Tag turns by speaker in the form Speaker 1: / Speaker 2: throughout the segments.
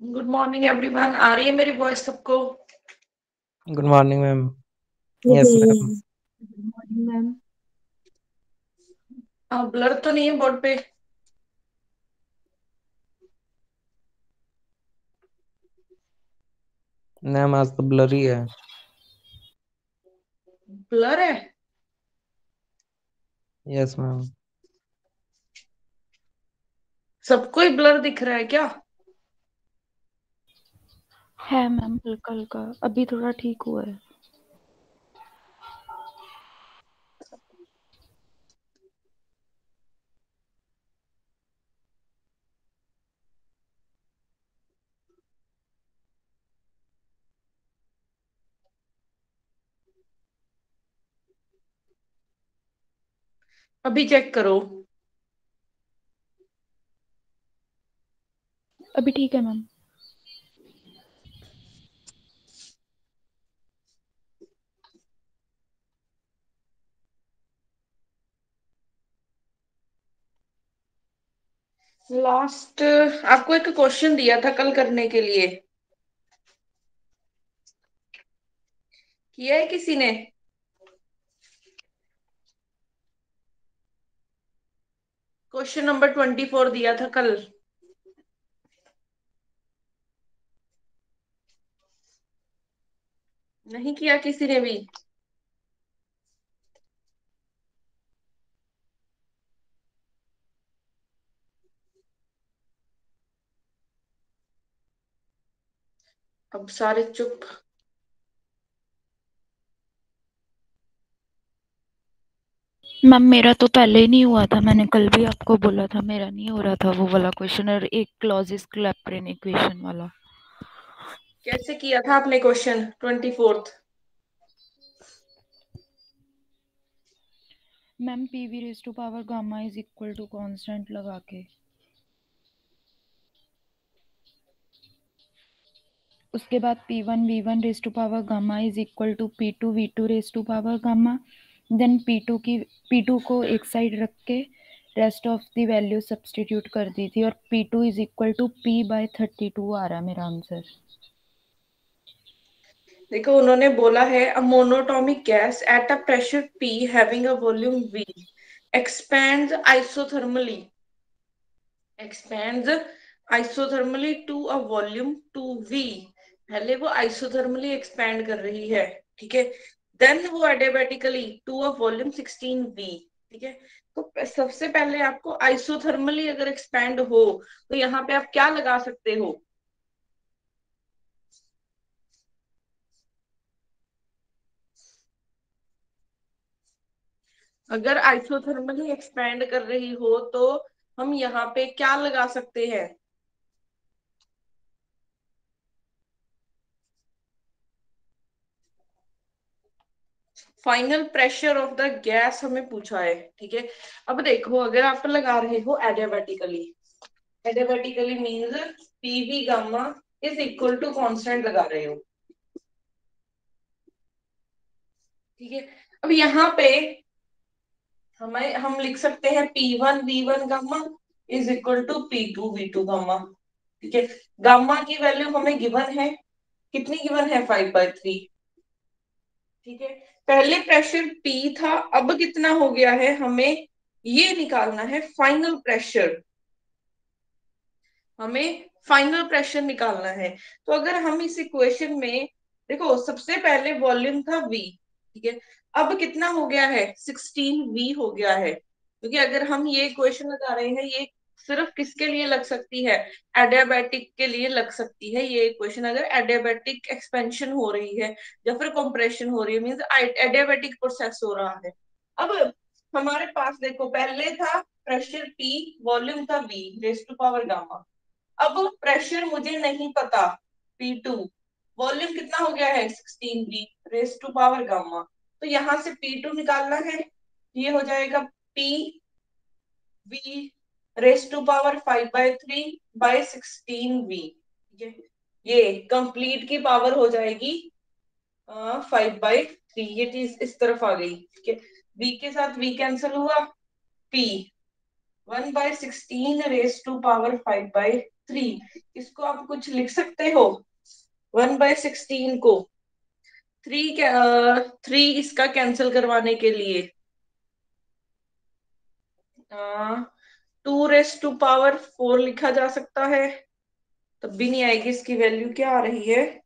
Speaker 1: Good morning everyone. आ रही है मेरी वॉइस सबको?
Speaker 2: Good morning ma'am. Yes ma'am.
Speaker 3: Good morning ma'am.
Speaker 1: Blur तो नहीं है बोर्ड पे?
Speaker 2: मैम आज तो ब्लरी है।
Speaker 1: ब्लर है?
Speaker 2: Yes ma'am.
Speaker 1: सबको ही ब्लर दिख रहा है क्या?
Speaker 3: है मैम, हल्का हल्का अभी थोड़ा ठीक हुआ है।
Speaker 1: अभी चेक करो।
Speaker 3: अभी ठीक है मैम।
Speaker 1: लास्ट आपको एक क्वेश्चन दिया था कल करने के लिए, किया है किसी ने? क्वेश्चन नंबर 24 दिया था कल। नहीं किया किसी ने भी? अब सारे चुप।
Speaker 3: मैम मेरा तो पहले ही नहीं हुआ था, मैंने कल भी आपको बोला था मेरा नहीं हो रहा था वो वाला क्वेश्चन, और एक क्लॉजिस क्लैपरेन इक्वेशन वाला।
Speaker 1: कैसे किया था आपने question 24?
Speaker 3: Ma'am PV raise to power gamma is equal to constant लगा के, उसके बाद P1 V1 raise to power gamma is equal to P2 V2 raise to power gamma, then P2 को एक साइड रख के rest of the value substitute कर दी थी, और P2 is equal to P/32 आ रहा है मेरा आंसर।
Speaker 1: देखो, उन्होंने बोला है a monatomic gas at a pressure P having a volume V expands isothermally expands isothermally to a volume 2V। पहले वो आइसोथर्मली एक्सपैंड कर रही है, ठीक है। देन वो adiabatically to a volume 16V, ठीक है। तो सबसे पहले आपको आइसोथर्मली अगर एक्सपैंड हो तो यहाँ पे आप क्या लगा सकते हो? अगर आइसोथर्मली एक्सपैंड कर रही हो तो हम यहाँ पे क्या लगा सकते हैं? Final pressure of the gas हमें पूछा है, ठीक है। अब देखो, अगर आप लगा रहे हो adiabatically, adiabatically means PV gamma is equal to constant लगा रहे हो, ठीक है। अब यहाँ पे हम लिख सकते हैं P1 V1 gamma is equal to P2 V2 गामा, ठीक है। गामा की वैल्यू हमें गिवन है, कितनी गिवन है? 5/3, ठीक है। पहले प्रेशर P था, अब कितना हो गया है? हमें ये निकालना है फाइनल प्रेशर, हमें फाइनल प्रेशर निकालना है। तो अगर हम इस इक्वेशन में देखो, सबसे पहले वॉल्यूम था V, ठीक है। अब कितना हो गया है? 16V हो गया है, क्योंकि अगर हम ये इक्वेशन लगा रहे हैं, ये सिर्फ किसके लिए लग सकती है? एडियाबैटिक के लिए लग सकती है ये इक्वेशन, अगर एडियाबैटिक एक्सपेंशन हो रही है या फिर कंप्रेशन हो रही है, मींस एडियाबैटिक प्रोसेस हो रहा है। अब हमारे पास देखो, पहले था प्रेशर P, वॉल्यूम था V raise to power gamma. अब प्रेशर मुझे नहीं पता, P2, वॉल्यूम कितना हो गया है? 16V raise to power gamma. तो यहां से P2 निकालना है, ये हो जाएगा PV raise to power 5/3/16V, ठीक है। ये कंप्लीट की पावर हो जाएगी 5/3, ये चीज इस तरफ आ गई, ठीक है। V के साथ V कैंसिल हुआ, P 1/16 रेज टू पावर 5/3, 3, इसको आप कुछ लिख सकते हो 1/16 को 3 इसका कैंसिल करवाने के लिए 2⁴ लिखा जा सकता है, तब भी नहीं आएगी। इसकी वैल्यू क्या आ रही है?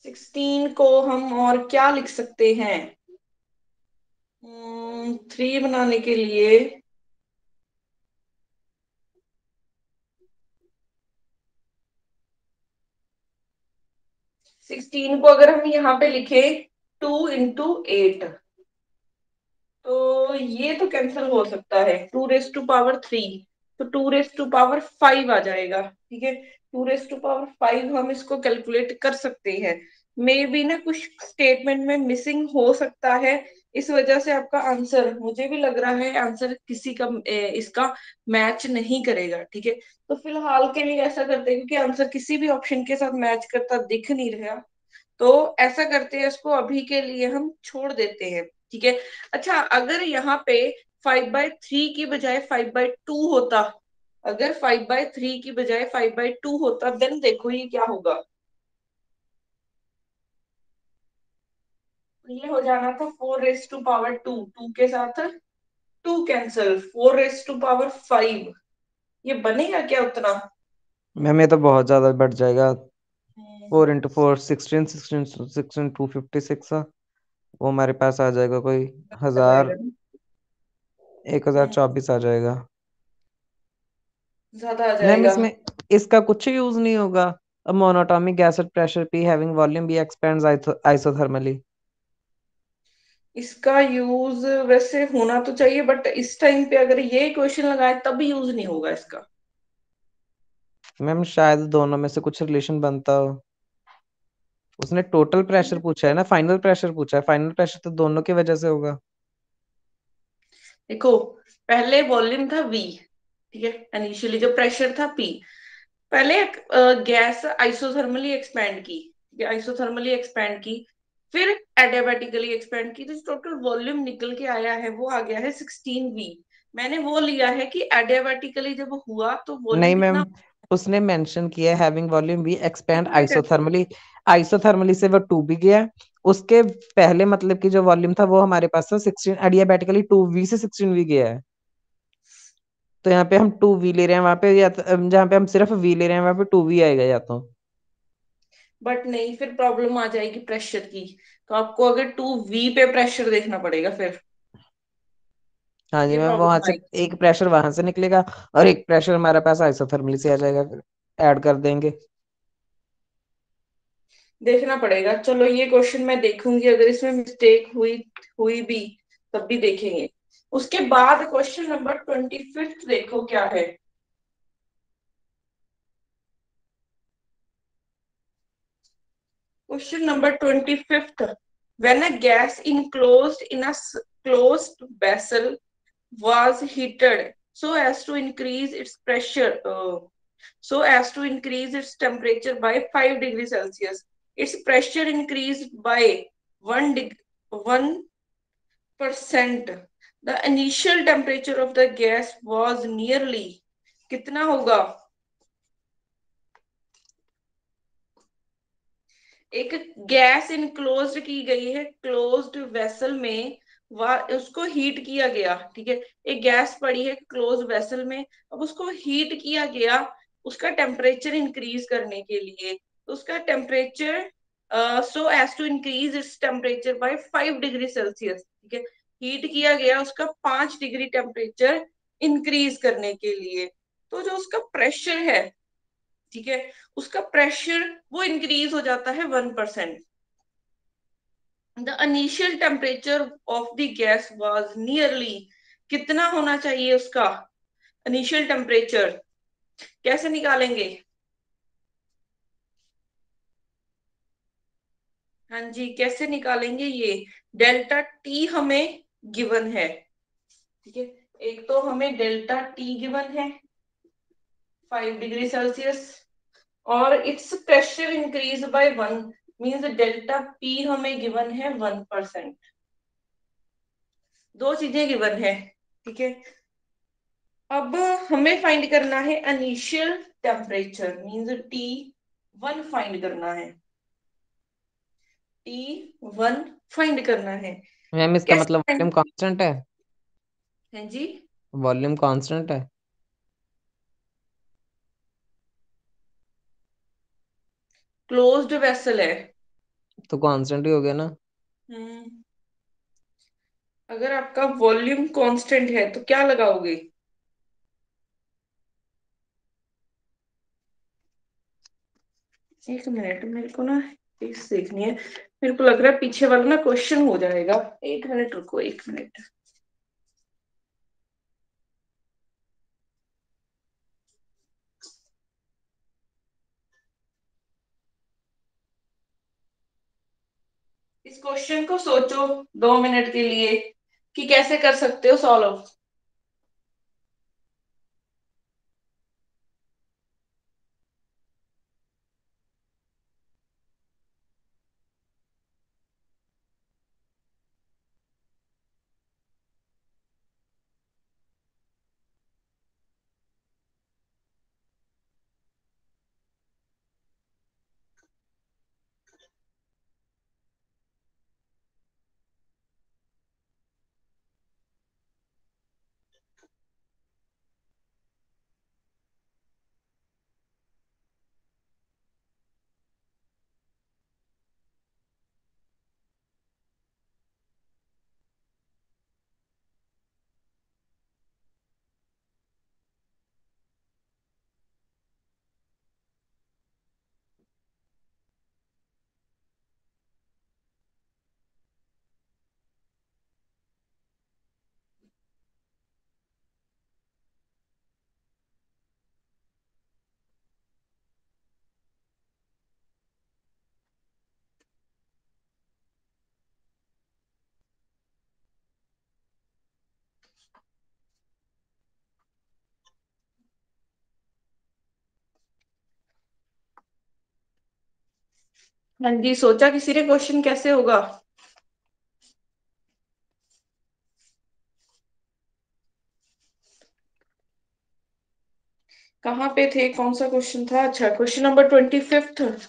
Speaker 1: 16 को हम और क्या लिख सकते हैं? 3 बनाने के लिए 16 को अगर हम यहाँ पे लिखे 2 × 8, तो ये तो कैंसिल हो सकता है। 2⁵, तो 2⁵5 आ जाएगा। ठीक है, 2⁵5 हम इसको कैलकुलेट कर सकते हैं। मे बी ना कुछ स्टेटमेंट में मिसिंग हो सकता है, इस वजह से आपका आंसर, मुझे भी लग रहा है आंसर किसी का इसका मैच नहीं करेगा। ठीक है, तो फिलहाल के लिए ऐसा करते हैं, क्योंकि आंसर किसी भी ऑप्शन के साथ मैच करता दिख नहीं रहा, तो ऐसा करते हैं, इसको अभी के लिए हम छोड़ देते हैं। ठीक है, अच्छा अगर यहाँ पे 5/3 की बजाय 5/2 होता, अगर 5/3 की बजाय 5/2 होता, देन देखो ये क्या होगा। ये हो जाना था 4⁵2, 2 के साथ 2 कैंसल, 4⁵5। ये बनेगा क्या उतना?
Speaker 2: मैम ये तो बहुत ज्यादा बढ़ जाएगा।
Speaker 1: हम्म,
Speaker 2: 4 × 4 16, 16 16 256, वो हमारे पास आ जाएगा कोई
Speaker 1: आ जाएगा
Speaker 2: 1000,
Speaker 1: ना?
Speaker 2: 1024 आ जाएगा।
Speaker 1: ज्यादा आ
Speaker 2: मैम
Speaker 1: जाएगा।
Speaker 2: इसमें इसका कुछ यूज नहीं होगा। A monatomic gas at pressure P having volume B expands isothermally.
Speaker 1: इसका यूज वैसे होना तो चाहिए, बट इस टाइम पे अगर ये क्वेश्चन लगाए तब यूज नहीं होगा इसका।
Speaker 2: मैम शायद दोनों में से कुछ रिलेशन बनता हो। उसने टोटल प्रेशर पूछा है ना, फाइनल प्रेशर पूछा है, फाइनल प्रेशर तो दोनों की वजह से होगा।
Speaker 1: देखो, पहले वॉल्यूम था V, ठीक है, इनिशियली जो प्रेशर था P, पहले गैस आइसोथर्मली एक्सपैंड की, आइसोथर्मली एक्सपैंड की, फिर एडियाबैटिकली एक्सपैंड की, तो टोटल वॉल्यूम निकल के आया है वो आ गया है 16V। मैंने वो लिया है कि एडियाबैटिकली जब हुआ तो वॉल्यूम
Speaker 2: नहीं मैम,
Speaker 1: कितना।
Speaker 2: उसने मेंशन किया है हैविंग वॉल्यूम बी एक्सपैंड
Speaker 1: एक मिनट,
Speaker 2: आइसोथर्मली। आइसोथर्मली से वो 2 भी गया। उसके पहले मतलब कि जो वॉल्यूम था वो हमारे पास था 16, एडियाबैटिकली 2V से 16V गया है। तो यहाँ पे हम 2V ले रहे हैं, वहां पे या जहाँ पे हम सिर्फ V ले रहे हैं वहां पे 2V आएगा या तो।
Speaker 1: बट नहीं, फिर प्रॉब्लम आ जाएगी प्रेशर की, तो आपको अगर 2V पे प्रेशर देखना पड़ेगा फिर,
Speaker 2: हाँ जी
Speaker 1: ये
Speaker 2: मैम, वहां
Speaker 1: प्रॉब्लम
Speaker 2: से
Speaker 1: आएगी।
Speaker 2: एक प्रेशर वहां से निकलेगा और एक प्रेशर हमारे पास आइसोथर्मली से आ जाएगा, फिर ऐड कर देंगे।
Speaker 1: देखना पड़ेगा, चलो ये क्वेश्चन मैं देखूंगी, अगर इसमें मिस्टेक हुई हुई भी तब भी देखेंगे। उसके बाद क्वेश्चन नंबर 25 देखो क्या है। Question number 25, when a gas enclosed in a closed vessel was heated so as to increase its pressure, so as to increase its temperature by 5 degrees Celsius. Its pressure increased by 1%. The initial temperature of the gas was nearly, कितना होगा? एक gas enclosed की गई है closed vessel में, उसको heat किया गया। ठीक है, एक गैस पड़ी है क्लोज वेसल में, अब उसको हीट किया गया उसका टेम्परेचर इंक्रीज करने के लिए, तो उसका temperature so as to increase its temperature by 5 degree Celsius. ठीक है, हीट किया गया उसका 5 डिग्री टेम्परेचर इंक्रीज करने के लिए, तो जो उसका प्रेशर है, ठीक है, उसका प्रेशर वो इंक्रीज हो जाता है 1%। The initial temperature of the gas was nearly, कितना होना चाहिए उसका इनिशियल टेम्परेचर? कैसे निकालेंगे? हाँ जी, कैसे निकालेंगे ये? डेल्टा टी हमें गिवन है। ठीक है, एक तो हमें डेल्टा टी गिवन है 5 डिग्री सेल्सियस, और it's pressure increase by 1, means delta P हमें गिवन है 1%। दो चीजें गिवन है, ठीक है। अब हमें फाइंड करना है initial temperature, means T1 find करना है, T1 फाइंड करना है।
Speaker 2: मैम इसका
Speaker 1: कैसे
Speaker 2: मतलब वॉल्यूम
Speaker 1: फाइंड?
Speaker 2: कांस्टेंट है?
Speaker 1: है जी।
Speaker 2: वॉल्यूम कांस्टेंट है?
Speaker 1: क्लोज्ड वेसल है।
Speaker 2: तो कांस्टेंट ही हो गया ना।
Speaker 1: हम्म। अगर आपका वॉल्यूम कांस्टेंट है तो क्या लगाओगे? एक मिनट, मेरे को ना चीज देखनी है। मेरे को लग रहा है पीछे वाला ना क्वेश्चन हो जाएगा। एक मिनट रुको, एक मिनट। इस क्वेश्चन को सोचो 2 मिनट के लिए कि कैसे कर सकते हो सॉल्व। हाँ जी, सोचा किसी ने क्वेश्चन कैसे होगा? कहाँ पे थे, कौन सा क्वेश्चन था? अच्छा, क्वेश्चन नंबर 25।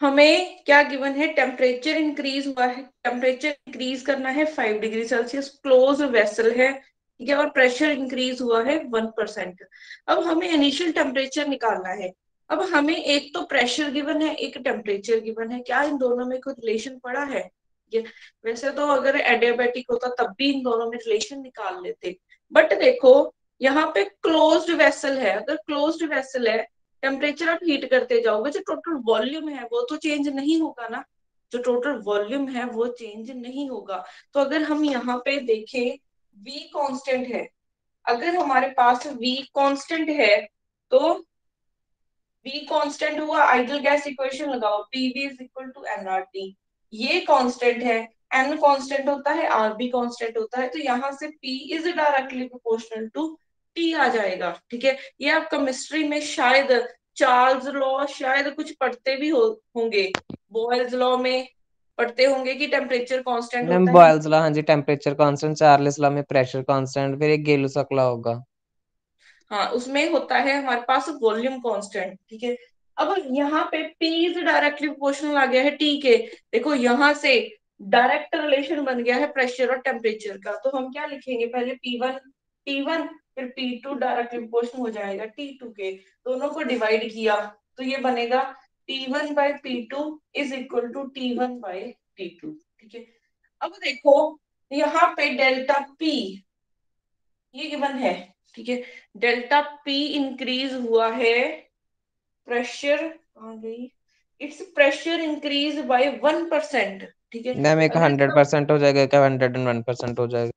Speaker 1: हमें क्या गिवन है? टेम्परेचर इंक्रीज हुआ है, टेम्परेचर इंक्रीज करना है 5 डिग्री सेल्सियस, क्लोज वेसल है, ठीक है, और प्रेशर इंक्रीज हुआ है 1%। अब हमें इनिशियल टेम्परेचर निकालना है। अब हमें एक तो प्रेशर गिवन है, एक टेम्परेचर गिवन है। क्या इन दोनों में कोई रिलेशन पड़ा है? ये वैसे तो अगर एडियाबेटिक होता तब भी इन दोनों में रिलेशन निकाल लेते, बट देखो यहाँ पे क्लोज्ड वेसल है। अगर क्लोज्ड वेसल है, टेम्परेचर आप हीट करते जाओगे, जो टोटल वॉल्यूम है वो तो चेंज नहीं होगा ना। जो टोटल वॉल्यूम है वो चेंज नहीं होगा। तो अगर हम यहाँ पे देखें, V कांस्टेंट है। अगर हमारे पास V कांस्टेंट है तो V कांस्टेंट हुआ, आइडियल गैस इक्वेशन लगाओ, PV is equal to nRT। ये कांस्टेंट है, N कांस्टेंट होता है, R भी कांस्टेंट होता है, तो यहाँ से P is directly proportional to T आ जाएगा, ठीक है। ये आप केमिस्ट्री में शायद चार्ल्स लॉ शायद कुछ पढ़ते भी होंगे, बॉयल्स लॉ में पढ़ते होंगे कि टेम्परेचर कांस्टेंट
Speaker 2: मैम
Speaker 1: होता है।
Speaker 2: बॉयल्स लॉ, हाँ जी, टेम्परेचर कांस्टेंट, चार्ल्स लॉ में प्रेशर कांस्टेंट, फिर एक गेलुसक लॉ होगा।
Speaker 1: हाँ, उसमें होता है हमारे पास वॉल्यूम कांस्टेंट, ठीक है। अब यहाँ पे P इज डायरेक्टली प्रोपोर्शनल आ गया है T के। देखो यहाँ से डायरेक्ट रिलेशन बन गया है प्रेशर और टेम्परेचर का, तो हम क्या लिखेंगे? पहले T1 फिर P2 डायरेक्टली प्रोपोर्शनल हो जाएगा T2 के। दोनों को डिवाइड किया तो ये बनेगा T1/P2 is equal to T1/T2, ठीक है। अब देखो यहाँ पे डेल्टा P ये गिवन है, ठीक है। डेल्टा P इंक्रीज हुआ है, प्रेशर आ गई, इट्स प्रेशर इंक्रीज बाय 1%, ठीक है।
Speaker 2: मैम एक
Speaker 1: अगर
Speaker 2: 100% हो जाएगा क्या? 101% हो जाएगा?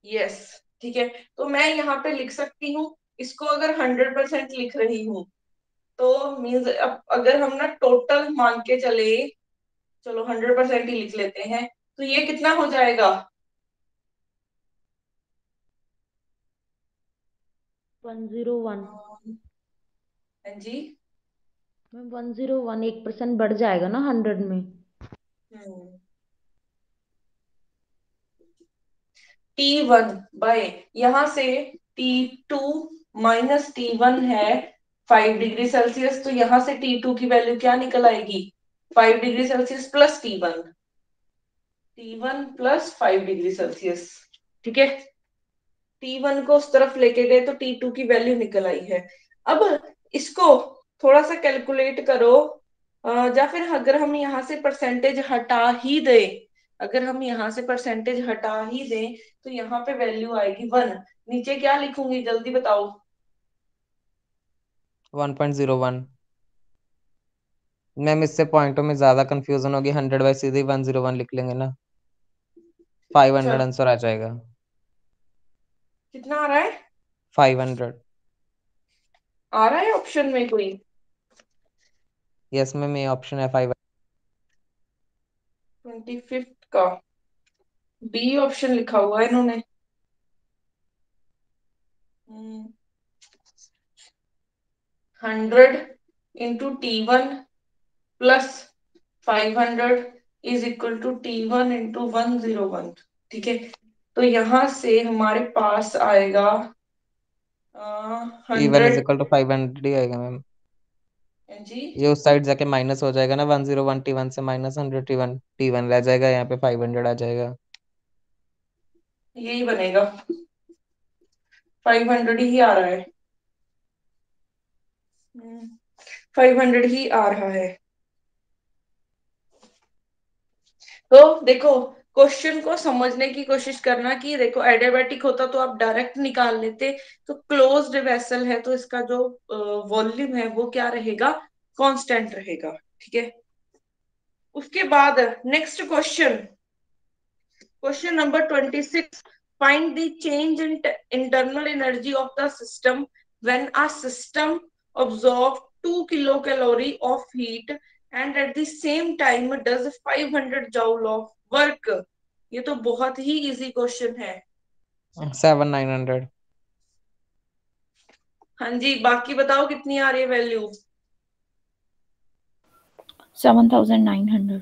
Speaker 1: यस, ठीक है। तो मैं यहाँ पे लिख सकती हूँ, इसको अगर 100% लिख रही हूँ तो मीन्स अब अगर हम ना टोटल मान के चले, चलो 100% ही लिख लेते हैं, तो ये कितना हो जाएगा?
Speaker 3: 101।
Speaker 1: हाँ जी।
Speaker 3: मैम 101 1% बढ़ जाएगा ना 100 में।
Speaker 1: हम्म T1 बाय, यहां से T2 माइनस T1 है 5 डिग्री सेल्सियस, तो यहां से T2 की वैल्यू क्या निकल आएगी, 5 degree Celsius plus T1 plus 5 degree Celsius. ठीक है, T1 को उस तरफ लेके गए तो T2 की वैल्यू निकल आई है। अब इसको थोड़ा सा कैलकुलेट करो, या फिर अगर हम यहाँ से परसेंटेज हटा ही दें, अगर हम यहाँ से परसेंटेज हटा ही दें तो यहाँ पे वैल्यू आएगी 1। नीचे क्या लिखूंगी जल्दी बताओ।
Speaker 2: 1.01। मैम इससे पॉइंटों में ज्यादा कंफ्यूजन होगी, 100 बाई सीधे 101 लिख लेंगे ना, 500
Speaker 1: अच्छा,
Speaker 2: आंसर आ जाएगा।
Speaker 1: कितना आ रहा है?
Speaker 2: 500।
Speaker 1: आ रहा है ऑप्शन में कोई?
Speaker 2: यस मैम, ये ऑप्शन है 500।
Speaker 1: 25 का बी ऑप्शन लिखा हुआ है इन्होंने। 100 × T1 plus 500 is equal to T1 × 101। ठीक है, तो यहां से हमारे पास आएगा
Speaker 2: T1 इज
Speaker 1: 100
Speaker 2: इक्वल टू 500 ही आएगा मैम।
Speaker 1: जी,
Speaker 2: ये उस साइड जाके माइनस हो जाएगा ना, 101 T1 से माइनस 100 T1 रह जाएगा, यहाँ पे 500 आ जाएगा।
Speaker 1: यही बनेगा, 500 ही आ रहा है। 500 ही आ रहा है। तो देखो, क्वेश्चन को समझने की कोशिश करना कि देखो एडियाबैटिक होता तो आप डायरेक्ट निकाल लेते, तो क्लोज्ड वेसल है तो इसका जो वॉल्यूम है वो क्या रहेगा, कांस्टेंट रहेगा। ठीक है, उसके बाद next question, question number 26। Find the change in internal energy of the system when a system absorb 2 kilocalorie of heat and at the same time does 500 joule of work। ये तो बहुत ही इजी क्वेश्चन है।
Speaker 2: 7,900।
Speaker 1: हाँ जी, बाकी बताओ कितनी आ रही है वैल्यू?
Speaker 3: 7,900।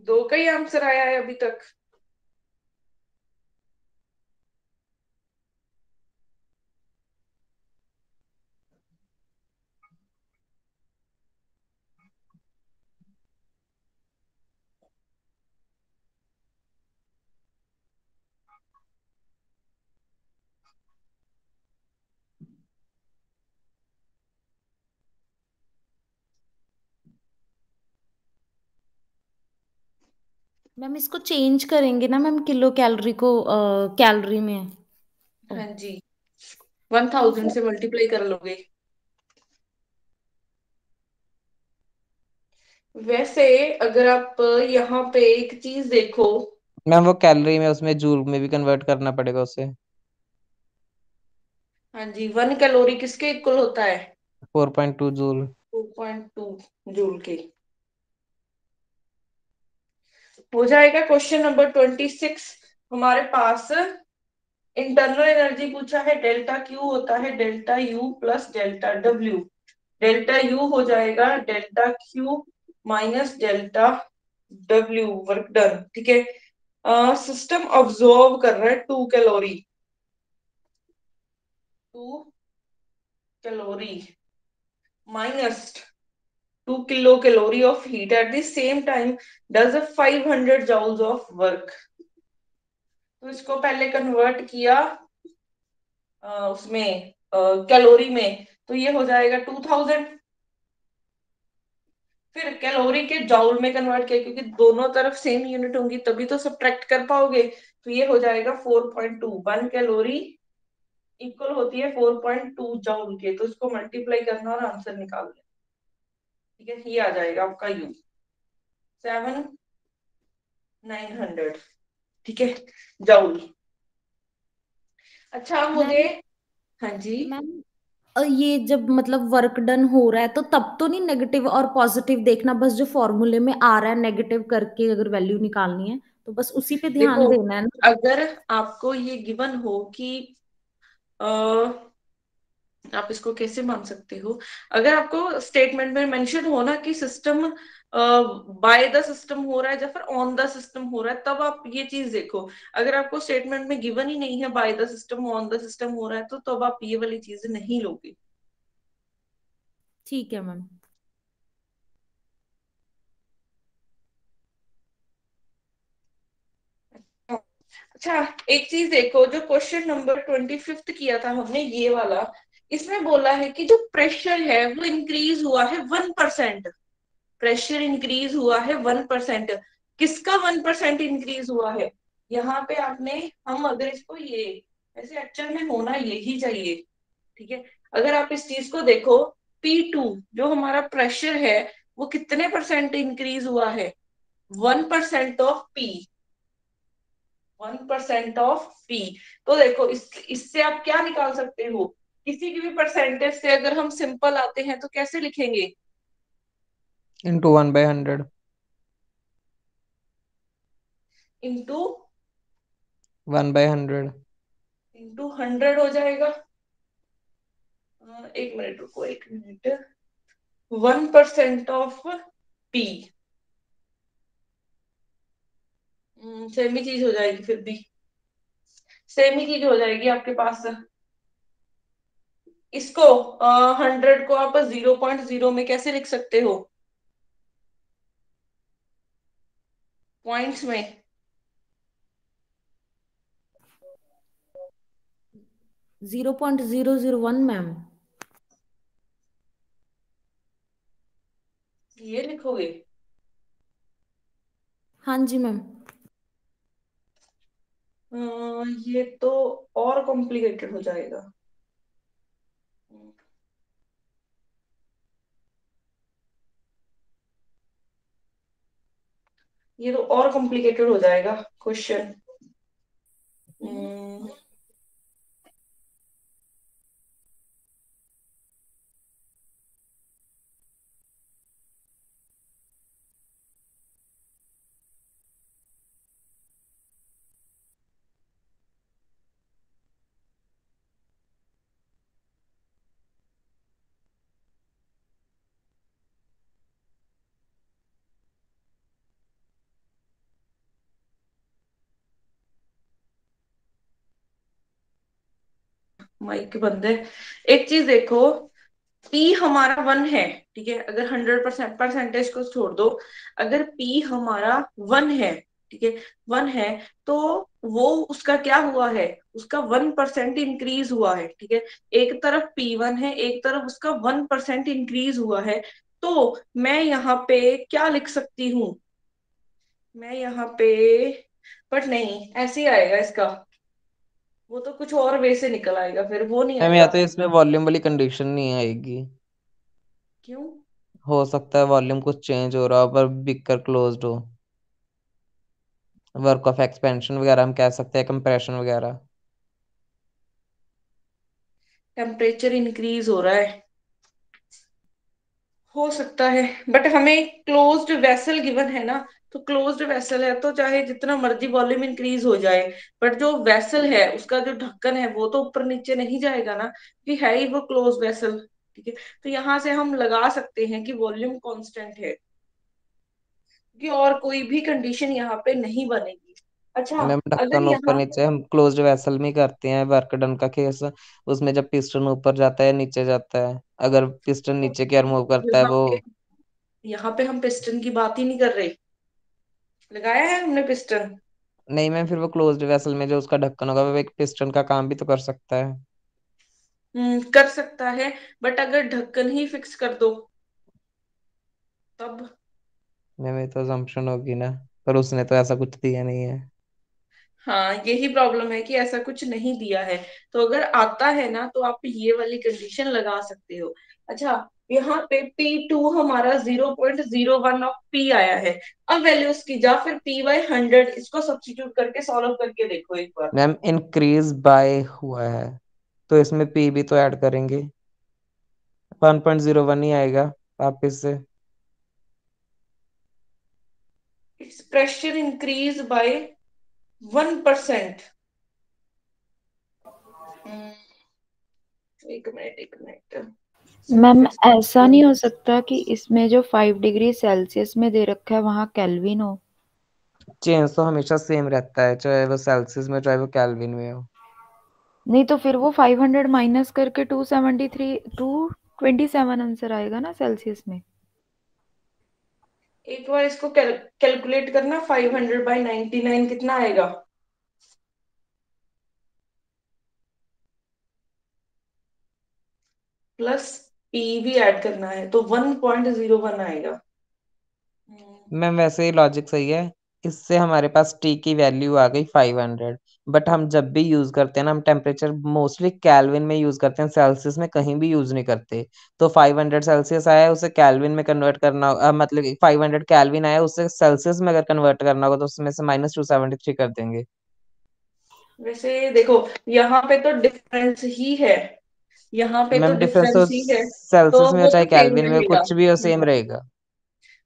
Speaker 1: दो का ही आंसर आया है अभी तक।
Speaker 4: मैम इसको चेंज करेंगे ना मैम, किलो कैलोरी को कैलोरी में। ओ,
Speaker 1: हाँ जी,
Speaker 4: तो
Speaker 1: 1000 से मल्टीप्लाई कर लोगे। वैसे अगर आप यहाँ पे एक चीज देखो,
Speaker 2: मैम वो कैलोरी में, उसमें जूल में भी कन्वर्ट करना पड़ेगा उसे।
Speaker 1: हाँ जी, 1 कैलोरी किसके इक्वल होता है?
Speaker 2: 4.2 जूल।
Speaker 1: 2.2 जूल के। हो जाएगा क्वेश्चन नंबर 26 हमारे पास। इंटरनल एनर्जी पूछा है, डेल्टा क्यू होता है delta U plus delta W. Delta U हो जाएगा delta Q minus delta W work done. ठीक है, सिस्टम ऑब्जॉर्व कर रहा है 2 calorie, 2 calorie minus 2 kilo calorie of heat at the same time does 500 joules of work. तो इसको पहले कन्वर्ट किया उसमें कैलोरी में, तो ये हो जाएगा 2000। फिर कैलोरी के जाउल में कन्वर्ट किया, क्योंकि दोनों तरफ सेम यूनिट होंगी तभी तो सब्ट्रैक्ट कर पाओगे, तो ये हो जाएगा 4.2। 1 कैलोरी इक्वल होती है 4.2 जाउल के, तो इसको मल्टीप्लाई करना और आंसर निकालना। ठीक है, ये आ जाएगा आपका यू 7,900। ठीक है, जाउल। अच्छा मुझे,
Speaker 4: मैम
Speaker 1: हाँ जी,
Speaker 4: मैम ये जब मतलब वर्क डन हो रहा है तो तब तो नहीं नेगेटिव और पॉजिटिव देखना, बस जो फॉर्मूले में आ रहा है नेगेटिव करके अगर वैल्यू निकालनी है तो बस उसी पे
Speaker 1: देखो
Speaker 4: ध्यान देना है ना।
Speaker 1: अगर आपको ये गिवन हो कि आप इसको कैसे मान सकते हो, अगर आपको स्टेटमेंट में मेंशन हो ना कि सिस्टम बाय द सिस्टम हो रहा है या फिर ऑन द सिस्टम हो रहा है, तब आप ये चीज देखो। अगर आपको स्टेटमेंट में गिवन ही नहीं है by the system on the system हो रहा है, तो तब आप ये वाली चीज नहीं लोगे।
Speaker 4: ठीक है मैम।
Speaker 1: अच्छा, एक चीज देखो, जो क्वेश्चन नंबर 25 किया था हमने ये वाला, इसमें बोला है कि जो प्रेशर है वो इंक्रीज हुआ है 1%। प्रेशर इंक्रीज हुआ है 1%। किसका 1% इंक्रीज हुआ है? यहाँ पे आपने, हम अगर इसको ये, ऐसे एक्चुअल में होना यही चाहिए, ठीक है। अगर आप इस चीज को देखो, P2 जो हमारा प्रेशर है वो कितने परसेंट इंक्रीज हुआ है? 1% ऑफ P। 1% of P। तो देखो इससे आप क्या निकाल सकते हो? किसी की भी परसेंटेज से अगर हम सिंपल आते हैं तो कैसे लिखेंगे?
Speaker 2: इंटू 1/100।
Speaker 1: इंटू
Speaker 2: 1/100।
Speaker 1: इंटू 100 हो जाएगा। एक मिनट रुको, एक मिनट। 1% ऑफ P, सेम ही चीज हो जाएगी, फिर भी सेम ही चीज हो जाएगी आपके पास। इसको 100 को आप 0.0 में कैसे लिख सकते हो? पॉइंट्स में।
Speaker 4: 0.001 मैम।
Speaker 1: ये लिखोगे?
Speaker 4: हाँ जी मैम।
Speaker 1: ये तो और कॉम्प्लिकेटेड हो जाएगा। ये तो और कॉम्प्लिकेटेड हो जाएगा क्वेश्चन। माइक बंद है। एक चीज देखो, पी हमारा 1 है, ठीक है। अगर 100% परसेंटेज को छोड़ दो, अगर पी हमारा 1 है, ठीक है, 1 है, तो वो उसका क्या हुआ है? उसका 1% इंक्रीज हुआ है, ठीक है। एक तरफ P1 है, एक तरफ उसका 1% इंक्रीज हुआ है। तो मैं यहाँ पे क्या लिख सकती हूँ? मैं यहाँ पे, बट नहीं, ऐसे ही आएगा इसका। वो तो कुछ और वे से निकल आएगा, फिर वो नहीं
Speaker 2: मैम या
Speaker 1: आएगा।
Speaker 2: तो इसमें वॉल्यूम वाली कंडीशन नहीं आएगी।
Speaker 1: क्यों?
Speaker 2: हो सकता है वॉल्यूम कुछ चेंज हो रहा हो पर बिकर क्लोज्ड हो। वर्क ऑफ एक्सपेंशन वगैरह हम कह सकते हैं, कंप्रेशन वगैरह।
Speaker 1: टेम्परेचर इंक्रीज हो रहा है, हो सकता है। बट हमें क्लोज्ड वेसल गिवन है ना, तो क्लोज्ड वेसल है तो चाहे जितना मर्जी वॉल्यूम इंक्रीज हो जाए, बट जो वेसल है उसका जो ढक्कन है वो तो ऊपर नीचे नहीं जाएगा ना, कि है ही वो क्लोज वेसल, ठीक है। तो यहाँ से हम लगा सकते हैं कि वॉल्यूम कांस्टेंट है, कि और कोई भी कंडीशन यहाँ पे नहीं बनेगी। अच्छा,
Speaker 2: मैम
Speaker 1: अगर
Speaker 2: ढक्कन ऊपर
Speaker 1: यहाँ
Speaker 2: नीचे हम क्लोज्ड वेसल में ही करते हैं वर्क डन का केस। उसमें जब पिस्टन ऊपर जाता है नीचे जाता है, अगर पिस्टन नीचे की ओर मूव करता है
Speaker 1: यहाँ
Speaker 2: वो।
Speaker 1: पे यहाँ पे हम पिस्टन की बात ही नहीं कर रहे। लगाया है हमने पिस्टन।
Speaker 2: नहीं मैम, फिर वो क्लोज्ड वेसल में जो उसका ढक्कन होगा वो एक पिस्टन का काम भी तो कर सकता है।
Speaker 1: कर सकता है, बट अगर ढक्कन ही फिक्स कर दो तब।
Speaker 2: मैम ये तो assumption होगी ना, पर उसने तो ऐसा कुछ दिया नहीं है।
Speaker 1: हाँ, यही प्रॉब्लम है कि ऐसा कुछ नहीं दिया है। तो अगर आता है ना तो आप ये वाली कंडीशन लगा सकते हो। अच्छा, यहाँ पे P2 हमारा 0.01 ऑफ P आया है। अब वैल्यूज की, या फिर P/100, इसको सब्स्टिट्यूट करके सॉल्व करके देखो एक बार।
Speaker 2: मैम इंक्रीज बाय हुआ है तो इसमें पी भी तो ऐड करेंगे। 1.01 ही आएगा वापिस से।
Speaker 1: It's pressure increase by 1%। एक मिनट, एक मिनट।
Speaker 3: मैम ऐसा नहीं हो सकता कि इसमें जो 5 डिग्री सेल्सियस में दे रखा है वहां केल्विन हो?
Speaker 2: चेंज तो हमेशा सेम रहता है, चाहे वो सेल्सियस में चाहे वो केल्विन में हो।
Speaker 3: नहीं तो फिर वो 500 माइनस करके 273 227 आंसर आएगा ना सेल्सियस में।
Speaker 1: एक बार इसको कैलकुलेट करना, 500/99 कितना आएगा? प्लस पी भी ऐड करना है तो 1.01 आएगा।
Speaker 2: मैम वैसे ही लॉजिक सही है। इससे हमारे पास टी की वैल्यू आ गई 500। बट हम जब भी यूज करते हैं ना, हम टेम्परेचर मोस्टली केल्विन में यूज करते हैं, सेल्सियस में कहीं भी यूज नहीं करते। तो 500 सेल्सियस आया है, उसे केल्विन में कन्वर्ट करना मतलब 500 केल्विन आया है, उसे सेल्सियस में अगर कन्वर्ट करना होगा तो उसमें से -273 कर देंगे।
Speaker 1: वैसे देखो, यहाँ पे तो डिफरेंस ही है, यहाँ पे तो
Speaker 2: मैम डिफरेंस तो
Speaker 1: डिफरेंस ही है, तो
Speaker 2: सेल्सियस में हो
Speaker 1: वो
Speaker 2: चाहे
Speaker 1: तो सेम
Speaker 2: केल्विन में हो,
Speaker 1: रहेगा।
Speaker 2: कुछ भी हो सेम रहेगा।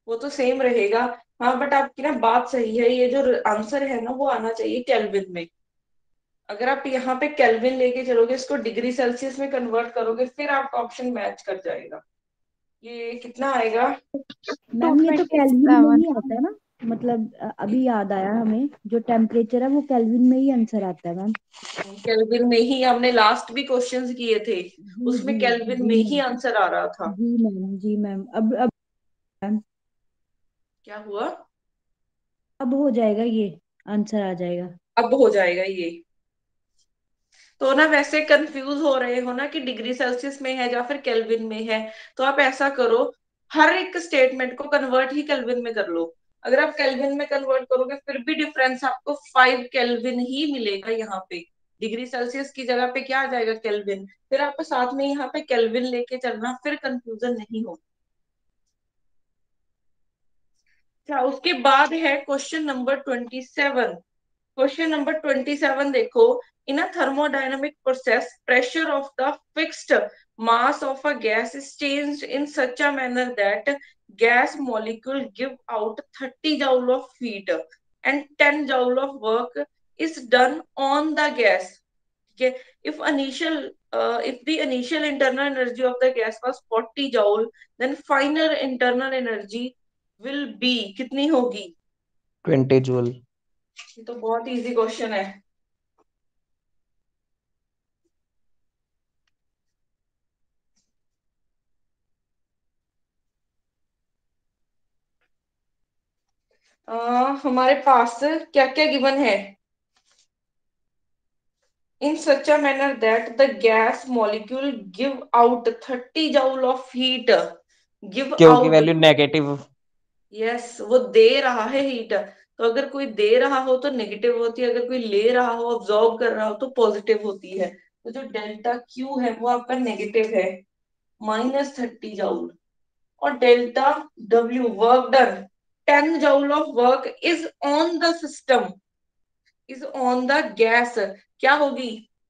Speaker 1: वो तो सेम रहेगा। हाँ, बट आपकी ना बात सही है, ये जो आंसर है ना वो आना चाहिए केल्विन में। अगर आप यहाँ पे केल्विन लेके चलोगे, इसको डिग्री सेल्सियस में कन्वर्ट करोगे, फिर आपका ऑप्शन मैच कर जाएगा। ये कितना आएगा?
Speaker 3: टू
Speaker 5: मैम ये तो
Speaker 3: ट्वेंटी
Speaker 5: केल्विन में
Speaker 3: सेवन
Speaker 5: ही आता है ना, मतलब अभी याद आया हमें, जो टेम्परेचर है वो केल्विन में ही आंसर आता है मैम।
Speaker 1: केल्विन में ही हमने लास्ट भी क्वेश्चंस किए थे,
Speaker 5: जी जी
Speaker 1: उसमें केल्विन
Speaker 5: जी
Speaker 1: में ही
Speaker 5: मैम।
Speaker 1: आंसर आ रहा था।
Speaker 5: जी मैम, जी मैम, अब मैम,
Speaker 1: क्या हुआ?
Speaker 5: अब हो जाएगा, ये आंसर आ जाएगा।
Speaker 1: अब हो जाएगा ये। तो ना वैसे कंफ्यूज हो रहे हो ना कि डिग्री सेल्सियस में है या फिर केल्विन में है, तो आप ऐसा करो, हर एक स्टेटमेंट को कन्वर्ट ही केल्विन में कर लो। अगर आप केल्विन में कन्वर्ट करोगे फिर भी डिफरेंस आपको 5 केल्विन ही मिलेगा यहाँ पे। डिग्री सेल्सियस की जगह पे क्या आ जाएगा? केल्विन। फिर आपको साथ में यहाँ पे केल्विन लेके चलना, फिर कंफ्यूजन नहीं हो। अच्छा, उसके बाद है क्वेश्चन नंबर 27। क्वेश्चन नंबर 27 देखो। इन अ thermodynamic process, pressure of the fixed mass of a gas is changed in such a manner that gas molecule give out 30 joule of heat and 10 joule of work is done on the gas. Okay, if the initial internal energy of the gas was 40 joule, then final internal energy will be कितनी होगी?
Speaker 2: 20 joule.
Speaker 1: ये तो बहुत easy question है। हमारे पास क्या क्या given है? In such a manner that the gas molecule give out 30 joule of heat. Give
Speaker 2: Q की
Speaker 1: आउट।
Speaker 2: Value negative.
Speaker 1: यस, वो दे रहा है हीट। तो अगर कोई दे रहा हो तो नेगेटिव होती है, अगर कोई ले रहा हो, ऑब्जॉर्व कर रहा हो, तो पॉजिटिव होती है। तो जो डेल्टा क्यू है वो आपका नेगेटिव है, -30 joule। और delta W, work done, 10 joule of work is on the system, is on the gas. क्या होगी?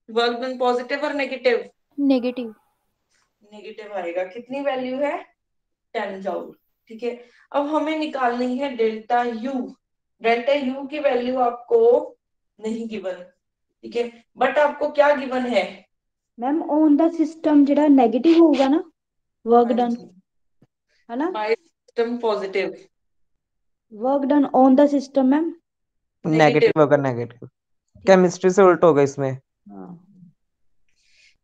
Speaker 1: वर्क डन पॉजिटिव और नेगेटिव?
Speaker 3: नेगेटिव।
Speaker 1: नेगेटिव आएगा। कितनी वैल्यू है? 10 joule। ठीक है। अब हमें निकालनी है डेल्टा यू। डेल्टा यू की वैल्यू आपको नहीं गिवन, ठीक है, बट आपको क्या गिवन है?
Speaker 5: मैम ऑन द सिस्टम जेड़ा नेगेटिव होगा ना, वर्क
Speaker 1: हाँ
Speaker 5: डन,
Speaker 1: जी,
Speaker 5: है ना?
Speaker 1: By system positive.
Speaker 5: Work done on the system ma'am.
Speaker 1: Negative.
Speaker 2: Negative होगा, नेगेटिव।
Speaker 1: ठीक है।
Speaker 2: केमिस्ट्री से उल्ट होगा इसमें।
Speaker 5: हाँ।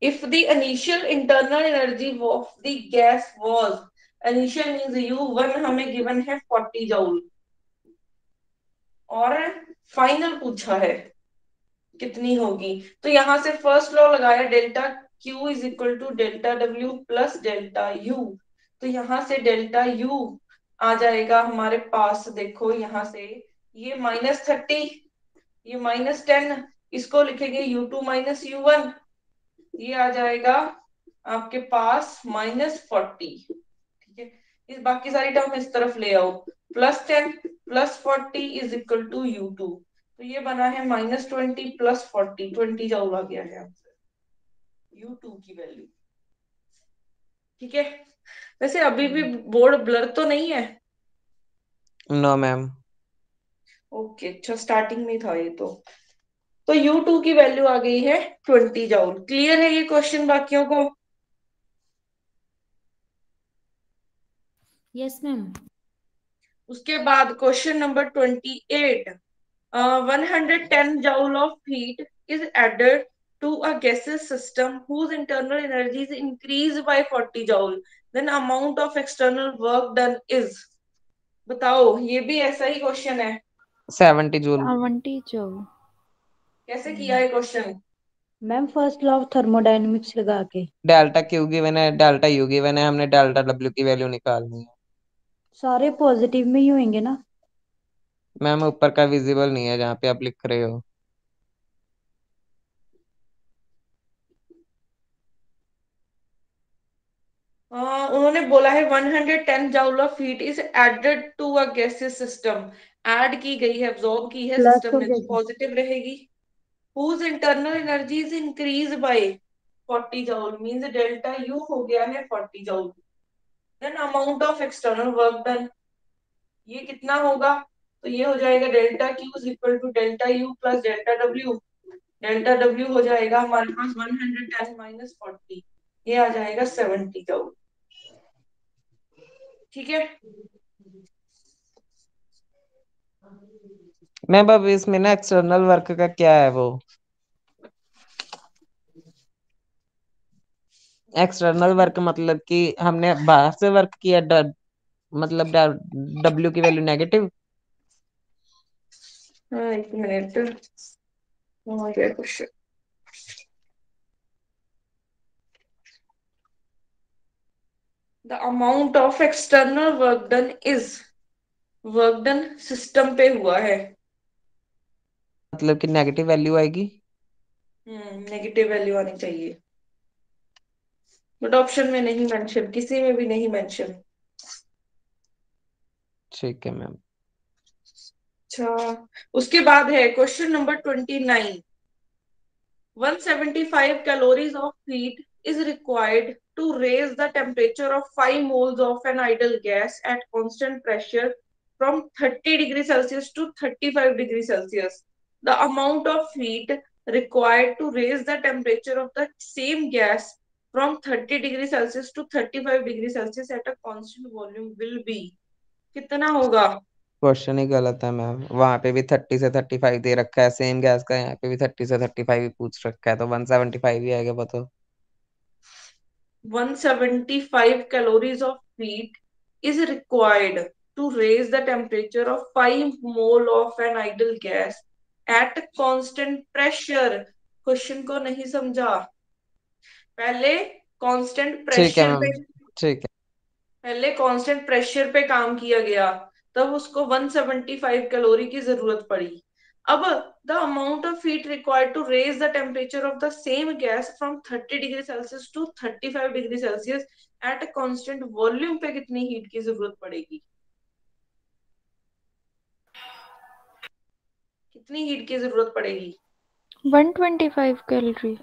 Speaker 1: If the initial internal energy of the gas was, initial means U1 हमें given है 40 joule, और फाइनल पूछा है कितनी होगी। तो यहां से फर्स्ट लॉ लगाया, delta Q is equal to delta W plus delta U। तो यहाँ से डेल्टा U आ जाएगा हमारे पास, देखो यहाँ से, ये -30, ये -10, इसको लिखेंगे U2 माइनस U1, ये आ जाएगा आपके पास -40। ठीक है। इस बाकी सारी टर्म इस तरफ ले आओ, +10 +40 इज इक्वल टू U2। तो ये बना है -20 +40, 20 जूल आ गया है आंसर U2 की वैल्यू। ठीक है। वैसे अभी भी बोर्ड ब्लर तो नहीं है?
Speaker 2: No ma'am.
Speaker 1: ओके, अच्छा, स्टार्टिंग में था ये तो U2 की वैल्यू आ गई है 20 जूल। क्लियर है ये क्वेश्चन बाकियों को?
Speaker 4: Yes ma'am.
Speaker 1: उसके बाद question number 28, 110 joule of heat is added to a gaseous system whose internal energy is increased by 40 joule. Then amount of external work done is. बताओ, ये भी ऐसा ही क्वेश्चन है।
Speaker 2: 70 जूल।
Speaker 3: 70 जूल।
Speaker 1: कैसे किया है question?
Speaker 5: Ma'am first law of thermodynamics लगा के।
Speaker 2: डेल्टा क्यू गिवन है, डेल्टा यू गिवन है, हमने डेल्टा डब्ल्यू की वैल्यू निकालनी है।
Speaker 5: सारे पॉजिटिव में ही होंगे ना?
Speaker 2: मैम ऊपर का विजिबल नहीं है जहाँ पे आप लिख रहे हो।
Speaker 1: उन्होंने बोला है 110 joule of heat is added to a gaseous system. Add की गई है, एब्जॉर्ब की है
Speaker 5: प्लस
Speaker 1: सिस्टम
Speaker 5: हो
Speaker 1: में, तो
Speaker 5: गया।
Speaker 1: पॉजिटिव रहेगी। whose internal energy is increased by 40 joule means delta U हो गया है 40 joule. Then amount of external work done, ये कितना होगा? तो ये हो जाएगा delta Q is equal to delta U plus delta W. Delta W हो जाएगा हमारे पास 110 minus 40, ये आ जाएगा 70 joule. ठीक है।
Speaker 2: मैम अब इसमें ना एक्सटर्नल वर्क का क्या है? वो एक्सटर्नल वर्क मतलब कि हमने बाहर से वर्क किया, मतलब डब्ल्यू की वैल्यू नेगेटिव।
Speaker 1: हाँ, एक मिनट, आ गया question. The amount of external work done is, work done system पे हुआ है,
Speaker 2: मतलब कि नेगेटिव वैल्यू आएगी।
Speaker 1: नेगेटिव वैल्यू आनी चाहिए, बट ऑप्शन में नहीं मेंशन, किसी में भी नहीं मेंशन।
Speaker 2: ठीक है मैम।
Speaker 1: अच्छा, उसके बाद है question number 29, 175 calories of heat is required to raise the temperature of 5 moles of an ideal gas at constant pressure from 30 degrees Celsius to 35 degrees Celsius. The amount of heat required to raise the temperature of the same gas from 30 degrees Celsius to 35 degrees Celsius at a constant volume will be. कितना होगा?
Speaker 2: Question ही गलत है ma'am, वहां पे भी 30 से 35 दे रखा है सेम गैस का, यहाँ पे भी 30 से 35 ही पूछ रखा है, तो 175 ही आएगा। बताओ।
Speaker 1: 175 calories of heat is required to raise the temperature of 5 mole of an ideal gas at constant pressure. Question को नहीं समझा, पहले कांस्टेंट
Speaker 2: ठीक है
Speaker 1: प्रेशर पे,
Speaker 2: मैम, ठीक है।
Speaker 1: पहले कांस्टेंट प्रेशर पे काम किया गया, तब उसको 175 कैलोरी की जरूरत पड़ी। अब the amount of heat required to raise the temperature of the same gas from 30 degree Celsius to 35 degree Celsius at a constant volume पे कितनी हीट की जरूरत पड़ेगी? कितनी हीट की जरूरत पड़ेगी?
Speaker 3: 125 कैलोरी।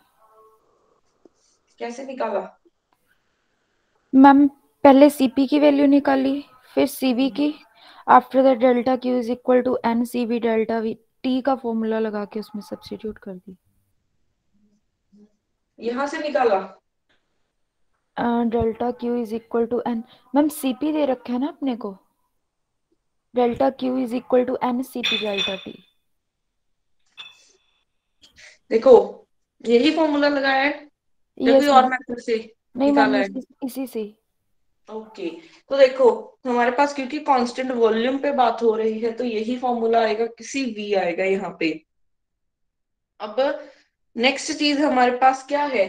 Speaker 1: कैसे निकाला?
Speaker 3: मैम पहले सीपी की वैल्यू निकाली, फिर सीवी की, after the delta Q is equal to n C V delta V, T का फॉर्मूला लगा के उसमें सब्स्टिट्यूट कर दी।
Speaker 1: यहां से निकाला?
Speaker 3: Delta Q is equal to n, ma'am CP दे रखा है ना अपने को, delta Q is equal to n C P delta T.
Speaker 1: देखो, यही फॉर्मूला लगाया है या कोई
Speaker 3: यस
Speaker 1: और
Speaker 3: मैम।
Speaker 1: मेथड से
Speaker 3: नहीं मैम,
Speaker 1: निकाला है?
Speaker 3: इसी से।
Speaker 1: ओके, तो देखो हमारे पास क्योंकि कांस्टेंट वॉल्यूम पे बात हो रही है, तो यही फॉर्मूला आएगा, किसी वी आएगा यहाँ पे। अब नेक्स्ट चीज हमारे पास क्या है?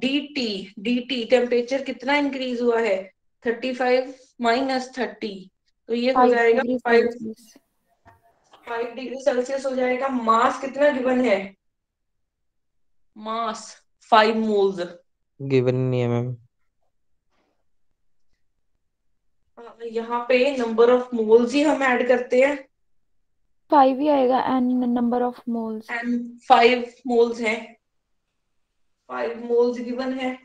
Speaker 1: dt, dt टेम्परेचर कितना इंक्रीज हुआ है? 35 माइनस 30, तो ये हो
Speaker 3: 5
Speaker 1: जाएगा
Speaker 3: डिग्री
Speaker 1: 5
Speaker 3: सेल्सियस।
Speaker 1: 5 डिग्री सेल्सियस हो जाएगा। मास कितना गिवन है? मास 5 मोल्स।
Speaker 2: गिवन नहीं है मैम।
Speaker 1: यहाँ पे नंबर ऑफ मोल्स ही हम ऐड करते हैं,
Speaker 3: 5 ही आएगा, N number of moles.
Speaker 1: And 5 moles हैं, 5 मोल्स गिवन है।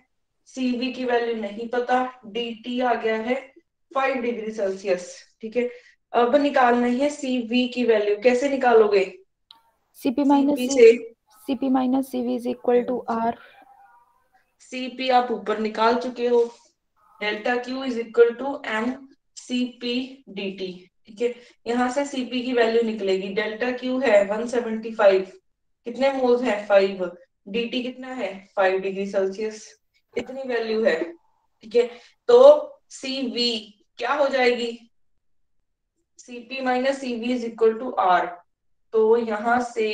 Speaker 1: सीवी की वैल्यू नहीं पता, dt आ गया है 5 डिग्री सेल्सियस। ठीक है, अब निकालना है सीवी की वैल्यू। कैसे निकालोगे?
Speaker 3: सीपी
Speaker 1: सीपी से
Speaker 3: minus CV is equal to R.
Speaker 1: CP आप ऊपर निकाल चुके हो, delta Q is equal to M Cp dt। ठीक है, यहाँ से Cp की वैल्यू निकलेगी, डेल्टा क्यू है 175, कितने मोल्स है 5, dt कितना है 5 डिग्री सेल्सियस, इतनी वैल्यू है। ठीक है, तो Cv क्या हो जाएगी, Cp minus Cv is equal to R। तो यहाँ से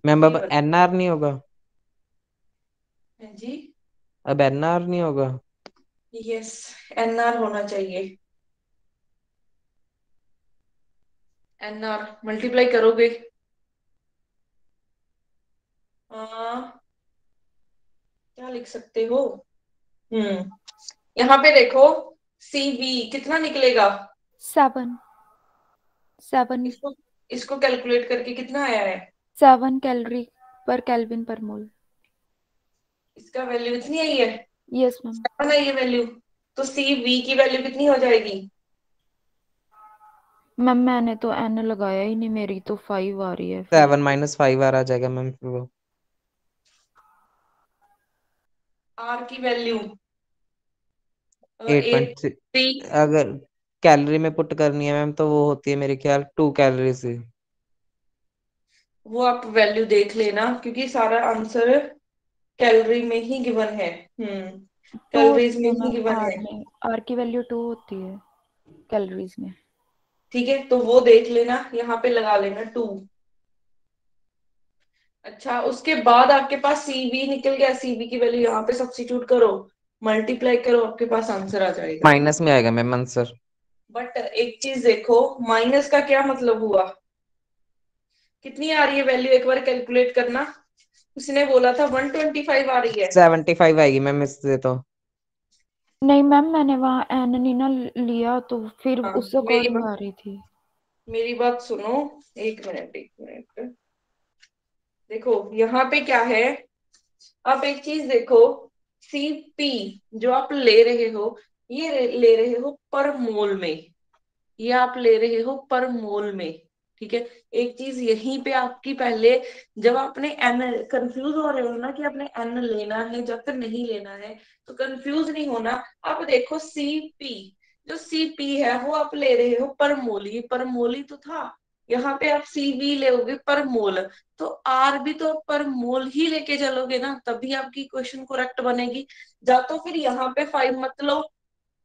Speaker 2: मैम अब
Speaker 1: V1
Speaker 2: एनआर नहीं होगा,
Speaker 1: है जी,
Speaker 2: अब एनआर नहीं होगा।
Speaker 1: यस NR होना चाहिए, NR मल्टीप्लाई करोगे क्या लिख सकते हो, यहाँ पे देखो Cv कितना निकलेगा,
Speaker 3: 7
Speaker 1: इसको इसको कैलकुलेट करके कितना आया है,
Speaker 3: 7 कैलोरी पर केल्विन पर मोल।
Speaker 1: इसका वैल्यू इतनी आई है,
Speaker 3: यस मैम।
Speaker 1: 7 है ये वैल्यू, तो Cv की वैल्यू कितनी हो जाएगी,
Speaker 3: मैम मैंने तो एन लगाया ही नहीं, मेरी तो 5 आ रही है फिर।
Speaker 2: 7 माइनस 5 आ जाएगा मैम फिर वो।
Speaker 1: R की वैल्यू
Speaker 2: 8.3
Speaker 1: 8
Speaker 2: अगर कैलोरी में पुट करनी है मैम तो वो होती है मेरे ख्याल 2 कैलोरी से।
Speaker 1: वो आप वैल्यू देख लेना, क्योंकि सारा आंसर कैलोरी में ही गिवन है,
Speaker 3: 2
Speaker 1: कैलोरीज
Speaker 3: होती
Speaker 1: में
Speaker 3: है
Speaker 1: ही
Speaker 3: मैम,
Speaker 1: गिवन
Speaker 3: आर
Speaker 1: है।
Speaker 3: में आर की वैल्यू 2 होती है कैलोरीज में।
Speaker 1: ठीक है, तो वो देख लेना, यहाँ पे लगा लेना 2। अच्छा, उसके बाद आपके पास Cv निकल गया, Cv की वैल्यू यहाँ पे सब्स्टिट्यूट करो, मल्टीप्लाई करो, आपके पास आंसर आ जाएगा।
Speaker 2: माइनस में आएगा मैम आंसर।
Speaker 1: बट एक चीज देखो, माइनस का क्या मतलब हुआ, कितनी आ रही है वैल्यू, एक बार कैलकुलेट करना, उसने बोला था 125 आ रही है।
Speaker 2: 75 आएगी मैम इससे तो।
Speaker 3: नहीं मैम, मैंने वहाँ एन नहीं ना लिया, तो फिर
Speaker 1: हाँ,
Speaker 3: उस अकॉर्डिंग आ रही थी।
Speaker 1: मेरी बात सुनो, एक मिनट एक मिनट, देखो यहाँ पे क्या है, आप एक चीज देखो, Cp जो आप ले रहे हो, ये ले रहे हो पर मोल में, ये आप ले रहे हो पर मोल में। ठीक है, एक चीज यहीं पे आपकी पहले, जब आपने एन, कंफ्यूज हो रहे हो ना कि आपने एन लेना है जब तक नहीं लेना है, तो कंफ्यूज नहीं होना। आप देखो Cp, जो Cp है वो आप ले रहे हो पर मोल, ये पर मोल ही तो था, यहाँ पे आप Cv लोगे पर मोल, तो R भी तो पर मोल ही लेके चलोगे ना, तभी आपकी क्वेश्चन करेक्ट बनेगी। या तो फिर यहाँ पे 5 मत लो,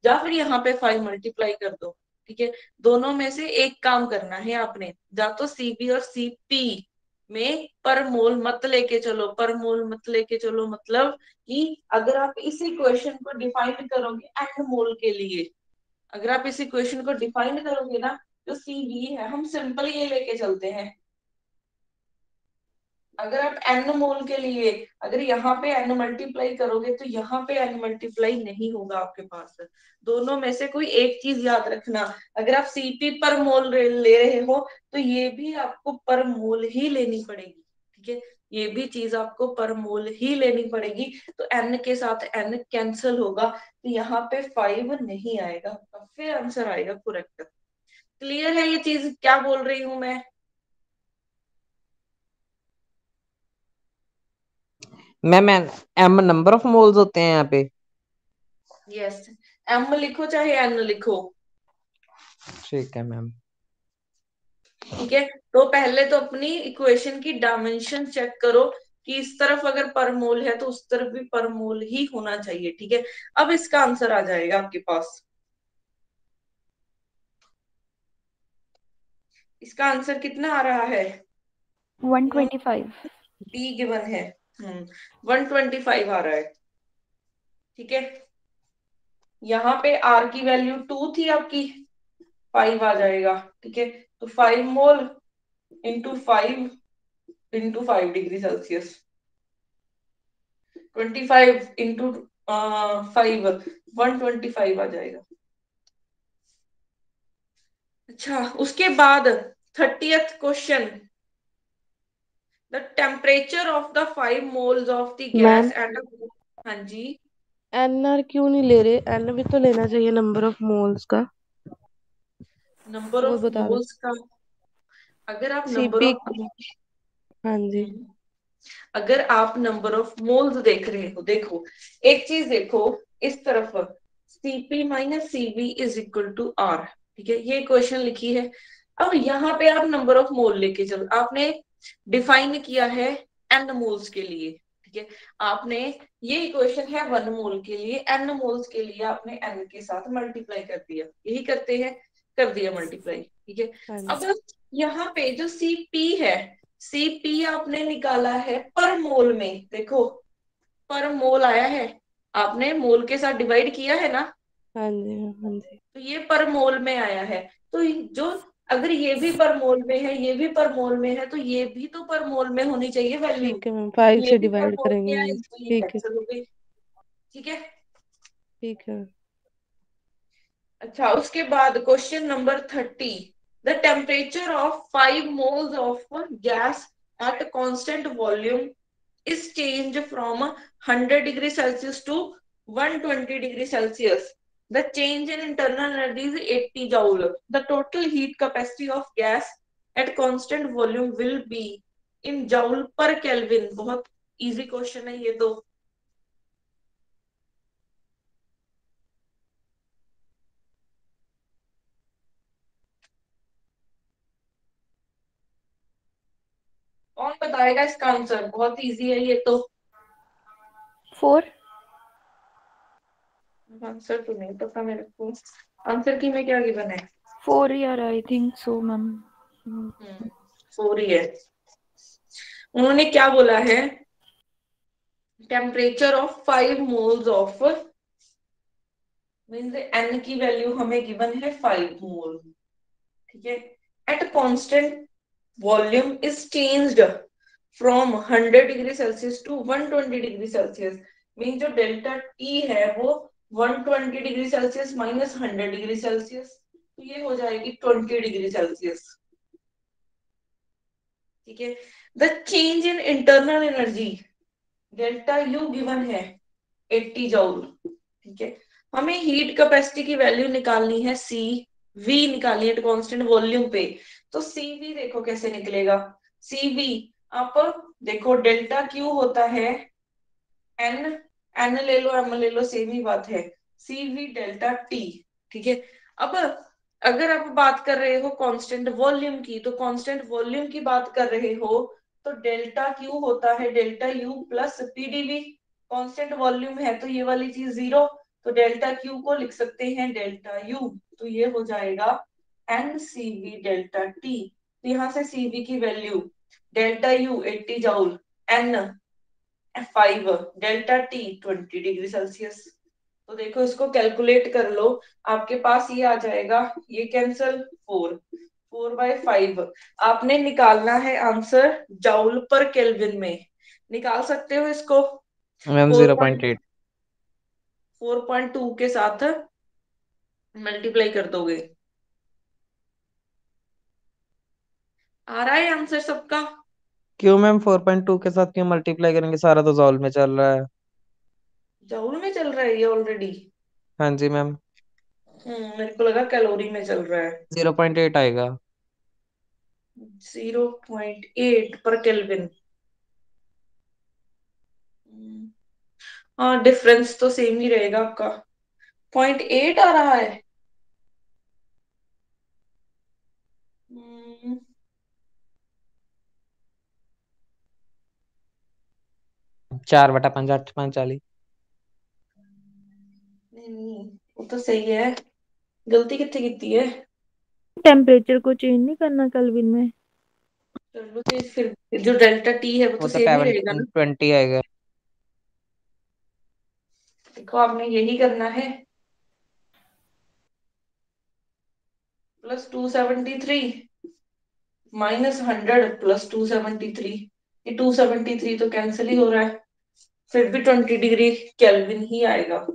Speaker 1: या फिर यहाँ पे 5 मल्टीप्लाई कर दो। ठीक है, दोनों में से एक काम करना है आपने, या तो Cb और Cp में पर मोल मत लेके चलो, पर मोल मत लेके चलो मतलब कि अगर आप इसी क्वेश्चन को डिफाइन करोगे एन मोल के लिए, अगर आप इसी क्वेश्चन को डिफाइन करोगे ना, जो Cb है हम सिंपल ये लेके चलते हैं, अगर आप एन मोल के लिए अगर यहाँ पे एन मल्टीप्लाई करोगे तो यहाँ पे एन मल्टीप्लाई नहीं होगा आपके पास, दोनों में से कोई एक चीज याद रखना, अगर आप Cp पर मोल ले रहे हो तो ये भी आपको पर मोल ही लेनी पड़ेगी। ठीक है, ये भी चीज आपको पर मोल ही लेनी पड़ेगी, तो एन के साथ एन कैंसिल होगा, तो यहाँ पे 5 नहीं आएगा, फिर आंसर आएगा करेक्ट। क्लियर है ये चीज क्या बोल रही हूं मैं,
Speaker 2: ma'am M number of moles होते हैं यहाँ पे।
Speaker 1: यस, एम लिखो चाहे एन लिखो।
Speaker 2: ठीक है मैम।
Speaker 1: ठीक है, तो पहले तो अपनी इक्वेशन की डायमेंशन चेक करो कि इस तरफ अगर पर मोल है तो उस तरफ भी पर मोल ही होना चाहिए। ठीक है, अब इसका आंसर आ जाएगा आपके पास, इसका आंसर कितना आ रहा है,
Speaker 3: 125।
Speaker 1: डी गिवन है, 125 आ रहा है। ठीक है, यहाँ पे आर की वैल्यू 2 थी आपकी, 5 आ जाएगा। ठीक है, तो 5 mole into 5 degree Celsius, 25 into 5, 125 आ जाएगा। अच्छा, उसके बाद 30th question, the temperature of the 5 moles of the
Speaker 6: ma'am
Speaker 1: gas at, हाँ जी,
Speaker 6: एनआर क्यों नहीं ले रहे? एन भी तो लेना चाहिए नंबर ऑफ मोल्स का,
Speaker 1: नंबर
Speaker 6: वो
Speaker 1: ऑफ
Speaker 6: बता दो।
Speaker 1: मोल्स का, अगर आप नंबर
Speaker 6: सीपी।
Speaker 1: ऑफ,
Speaker 6: हाँ जी।
Speaker 1: अगर आप नंबर ऑफ मोल्स देख रहे हो, देखो एक चीज देखो, इस तरफ Cp minus Cv is equal to R, ठीक है, ये क्वेश्चन लिखी है। अब यहाँ पे आप नंबर ऑफ मोल लेके चलो, आपने डिफाइन किया है n मोल्स के लिए, ठीक है। आपने ये इक्वेशन है 1 मोल के लिए, n मोल्स के लिए आपने n के साथ मल्टीप्लाई कर दिया, यही करते हैं, कर दिया मल्टीप्लाई, ठीक है।
Speaker 6: हाँ जी।
Speaker 1: अब यहाँ पे जो Cp है, Cp आपने निकाला है पर मोल में, देखो पर मोल आया है, आपने मोल के साथ डिवाइड किया है ना,
Speaker 6: हाँ जी। हाँ जी।
Speaker 1: तो ये पर मोल में आया है। तो जो अगर ये भी पर मोल में है, ये भी पर मोल में है, तो ये भी तो पर मोल में होनी चाहिए वैल्यू।
Speaker 6: ठीक है मैम, 5
Speaker 1: ये
Speaker 6: से
Speaker 1: भी पर
Speaker 6: डिवाइड
Speaker 1: मोल
Speaker 6: करेंगे
Speaker 1: में आई
Speaker 6: मीन्स।
Speaker 1: तो ये
Speaker 6: ठीक है।
Speaker 1: कैंसिल हो गई, ठीक है।
Speaker 6: ठीक है।
Speaker 1: अच्छा, उसके बाद question number 30, the temperature of 5 moles of gas at constant volume is changed from 100 degree Celsius to 120 degree Celsius. The change in internal energy is 80 joule. The total heat capacity of gas at constant volume will be in joule per Kelvin. बहुत easy question है ये तो। कौन बताएगा इसका answer? बहुत easy है ये तो।
Speaker 3: 4।
Speaker 1: आंसर तो नहीं पता मेरे को, आंसर की में क्या गिवन है?
Speaker 3: 4 यार, आई थिंक सो मैम।
Speaker 1: 4 ही है। उन्होंने क्या बोला है? Temperature of 5 moles of, means n की वैल्यू हमें गिवन है 5 मोल, ठीक है। At constant volume is changed from 100 degree Celsius to 120 degree Celsius, mean जो डेल्टा टी है वो 120 degree Celsius minus 100 degree Celsius, तो ये हो जाएगी 20 डिग्री सेल्सियस, ठीक है। The change in internal energy delta U given है 80 जूल, ठीक है। हमें हीट कैपेसिटी की वैल्यू निकालनी है, सी वी निकालनी है कांस्टेंट वॉल्यूम पे। तो सी वी देखो कैसे निकलेगा, सी वी आप देखो डेल्टा क्यू होता है एन, एन ले लो एम ले लो सेम ही बात है, सी वी डेल्टा टी, ठीक है। अब अगर आप बात कर रहे हो कांस्टेंट वॉल्यूम की, तो कांस्टेंट वॉल्यूम की बात कर रहे हो तो डेल्टा क्यू होता है delta U plus PDV, constant volume है तो ये वाली चीज जीरो, तो डेल्टा क्यू को लिख सकते हैं डेल्टा यू, तो ये हो जाएगा N C V delta T. तो यहाँ से सी वी की value delta U 80 joule, N 5, delta T 20 degree Celsius. तो देखो इसको कैलकुलेट कर लो, आपके पास ये आ जाएगा, ये कैंसल 4/5, आपने निकालना है आंसर जाउल पर केल्विन में, निकाल सकते हो इसको।
Speaker 2: मैम 0.8।
Speaker 1: 4.2 के साथ मल्टीप्लाई कर दोगे, आ रहा है आंसर सबका?
Speaker 2: क्यों मैम 4.2 के साथ क्यों मल्टीप्लाई करेंगे, सारा तो जॉल में चल रहा है।
Speaker 1: जाउल में चल रहा है ये ऑलरेडी।
Speaker 2: हाँ जी मैम,
Speaker 1: मेरे को लगा कैलोरी में चल रहा है।
Speaker 2: 0.8 आएगा।
Speaker 1: 0.8 पर केल्विन। हाँ, डिफरेंस तो सेम ही रहेगा आपका, 0.8 आ रहा है।
Speaker 2: 4/5 8/45।
Speaker 1: नहीं नहीं, वो तो सही है, गलती कितने की है?
Speaker 5: टेम्परेचर को चेंज नहीं करना केल्विन में।
Speaker 1: चलो तो फिर जो डेल्टा टी है वो
Speaker 2: वो
Speaker 1: तो
Speaker 2: तो
Speaker 1: सेम ही रहेगा ना।
Speaker 2: 20 आएगा।
Speaker 1: देखो आपने यही करना है, +273 माइनस 100 +273, ये 273 तो कैंसिल ही हो रहा है, फिर भी 20 डिग्री केल्विन ही आएगा।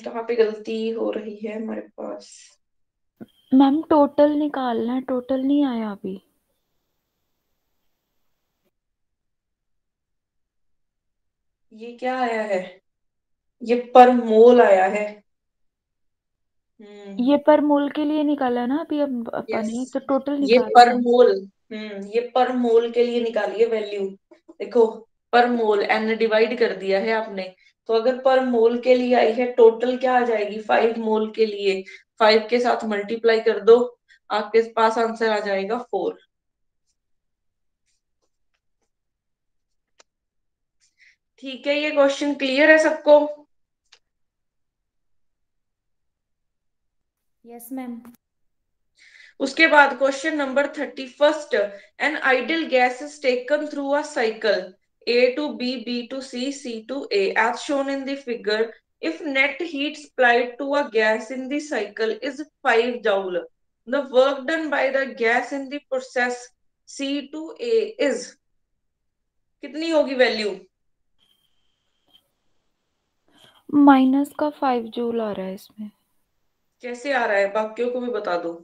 Speaker 1: कहाँ पे गलती हो रही है हमारे पास?
Speaker 3: मैम टोटल निकालना है, टोटल नहीं आया अभी।
Speaker 1: ये क्या आया है? ये पर मोल आया है।
Speaker 3: ये पर मोल के लिए निकाला ना अभी अपन ने,
Speaker 1: यस,
Speaker 3: तो टोटल
Speaker 1: ये
Speaker 3: निकालना
Speaker 1: पर
Speaker 3: है।
Speaker 1: मोल, ये पर मोल के लिए निकालिए वैल्यू। देखो पर मोल एन डिवाइड कर दिया है आपने, तो अगर पर मोल के लिए आई है, टोटल क्या आ जाएगी 5 मोल के लिए, 5 के साथ मल्टीप्लाई कर दो, आपके पास आंसर आ जाएगा 4। ठीक है, ये क्वेश्चन क्लियर है सबको?
Speaker 4: Yes ma'am.
Speaker 1: उसके बाद question number 31, an ideal gas is taken through a cycle A to B, B to C, C to A, as shown in the figure. If net heat supplied to a gas in the cycle is 5 joule, the work done by the gas in the process C to A is कितनी होगी value?
Speaker 3: Minus का 5 joule आ रहा है इसमें।
Speaker 1: कैसे आ रहा है, बाकियों को भी बता दो।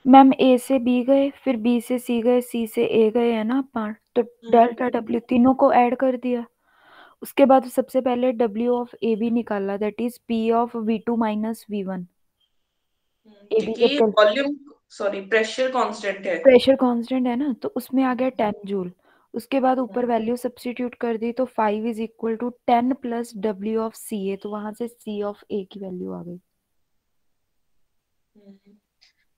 Speaker 3: मैम ए से बी गए, फिर बी से सी गए, सी से ए गए, है ना अपन, तो डेल्टा डब्ल्यू तीनों को ऐड कर दिया। उसके बाद सबसे पहले डब्ल्यू ऑफ ए बी निकाला, that is P of V2 minus V1। A B
Speaker 1: क्योंकि
Speaker 3: जब
Speaker 1: वॉल्यूम, सॉरी, प्रेशर कांस्टेंट है।
Speaker 3: प्रेशर कांस्टेंट है ना, तो उसमें आ गया 10 जूल। उसके बाद ऊपर वैल्यू सब्स्टिट्यूट कर दी, तो 5 is equal to 10 plus W of C A, तो वहां से सी ऑफ ए की वैल्यू आ गई।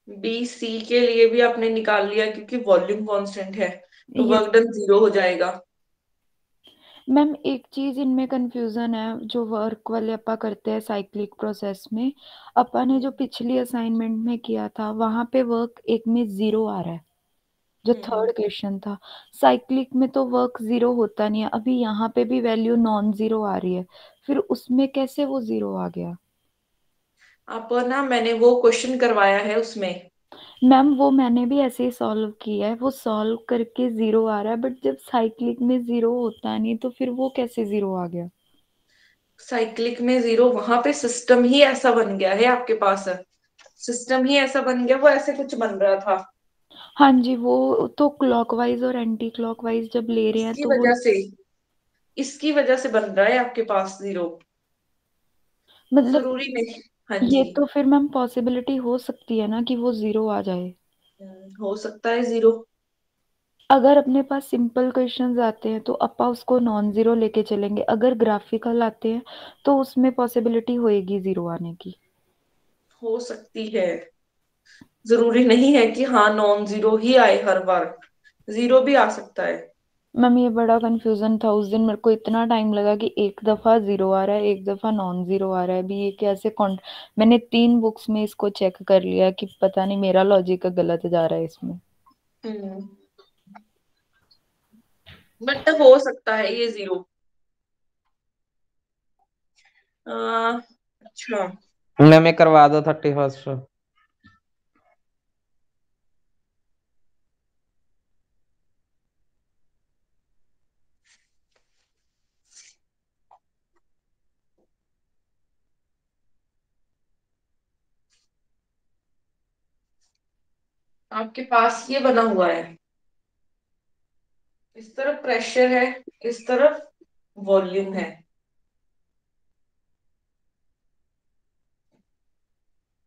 Speaker 1: बी सी के लिए भी आपने निकाल लिया क्योंकि वॉल्यूम कांस्टेंट है, तो
Speaker 3: ये
Speaker 1: वर्क डन 0 हो जाएगा।
Speaker 3: मैम एक चीज इनमें कंफ्यूजन है, जो वर्क वाले अपा करते हैं साइक्लिक प्रोसेस में, अपा ने जो पिछली असाइनमेंट में किया था वहां पे वर्क एक में 0 आ रहा है, जो थर्ड क्वेश्चन था। साइक्लिक में तो वर्क 0 होता नहीं है, अभी यहाँ पे भी वैल्यू नॉन 0 आ रही है, फिर उसमें कैसे वो 0 आ गया?
Speaker 1: आप ना, मैंने वो क्वेश्चन करवाया है उसमें।
Speaker 3: मैम वो मैंने भी ऐसे ही सॉल्व किया है, वो सॉल्व करके 0 आ रहा है, बट जब साइक्लिक में 0 होता नहीं तो फिर वो कैसे 0 आ गया?
Speaker 1: साइक्लिक में 0, वहां पे सिस्टम ही ऐसा बन गया है आपके पास, सिस्टम ही ऐसा बन गया, वो ऐसे कुछ बन रहा था।
Speaker 3: हाँ जी, वो तो क्लॉकवाइज और एंटी क्लॉकवाइज जब ले रहे हैं
Speaker 1: इसकी
Speaker 3: तो वो
Speaker 1: वजह से, इसकी वजह से बन रहा है आपके पास 0,
Speaker 3: मतलब
Speaker 1: जरूरी नहीं। हाँ
Speaker 3: ये
Speaker 1: जी।
Speaker 3: तो फिर मैम पॉसिबिलिटी हो सकती है ना कि वो 0 आ जाए।
Speaker 1: हो सकता है 0।
Speaker 3: अगर अपने पास सिंपल क्वेश्चंस आते हैं तो अपा उसको नॉन जीरो लेके चलेंगे, अगर ग्राफिकल आते हैं तो उसमें पॉसिबिलिटी होएगी 0 आने की।
Speaker 1: हो सकती है, जरूरी नहीं है कि हाँ नॉन 0 ही आए हर बार, 0 भी आ सकता है।
Speaker 3: मैम ये बड़ा कंफ्यूजन था उस दिन, मेरे को इतना टाइम लगा कि एक दफा 0 आ रहा है, एक दफा नॉन 0 आ रहा है, अभी ये कैसे मैंने 3 बुक्स में इसको चेक कर लिया कि पता नहीं मेरा लॉजिक गलत जा रहा है इसमें।
Speaker 1: बट हो सकता है ये 0। अच्छा,
Speaker 2: मैं करवा दो 31st।
Speaker 1: आपके पास ये बना हुआ है, इस तरफ प्रेशर है, इस तरफ वॉल्यूम है।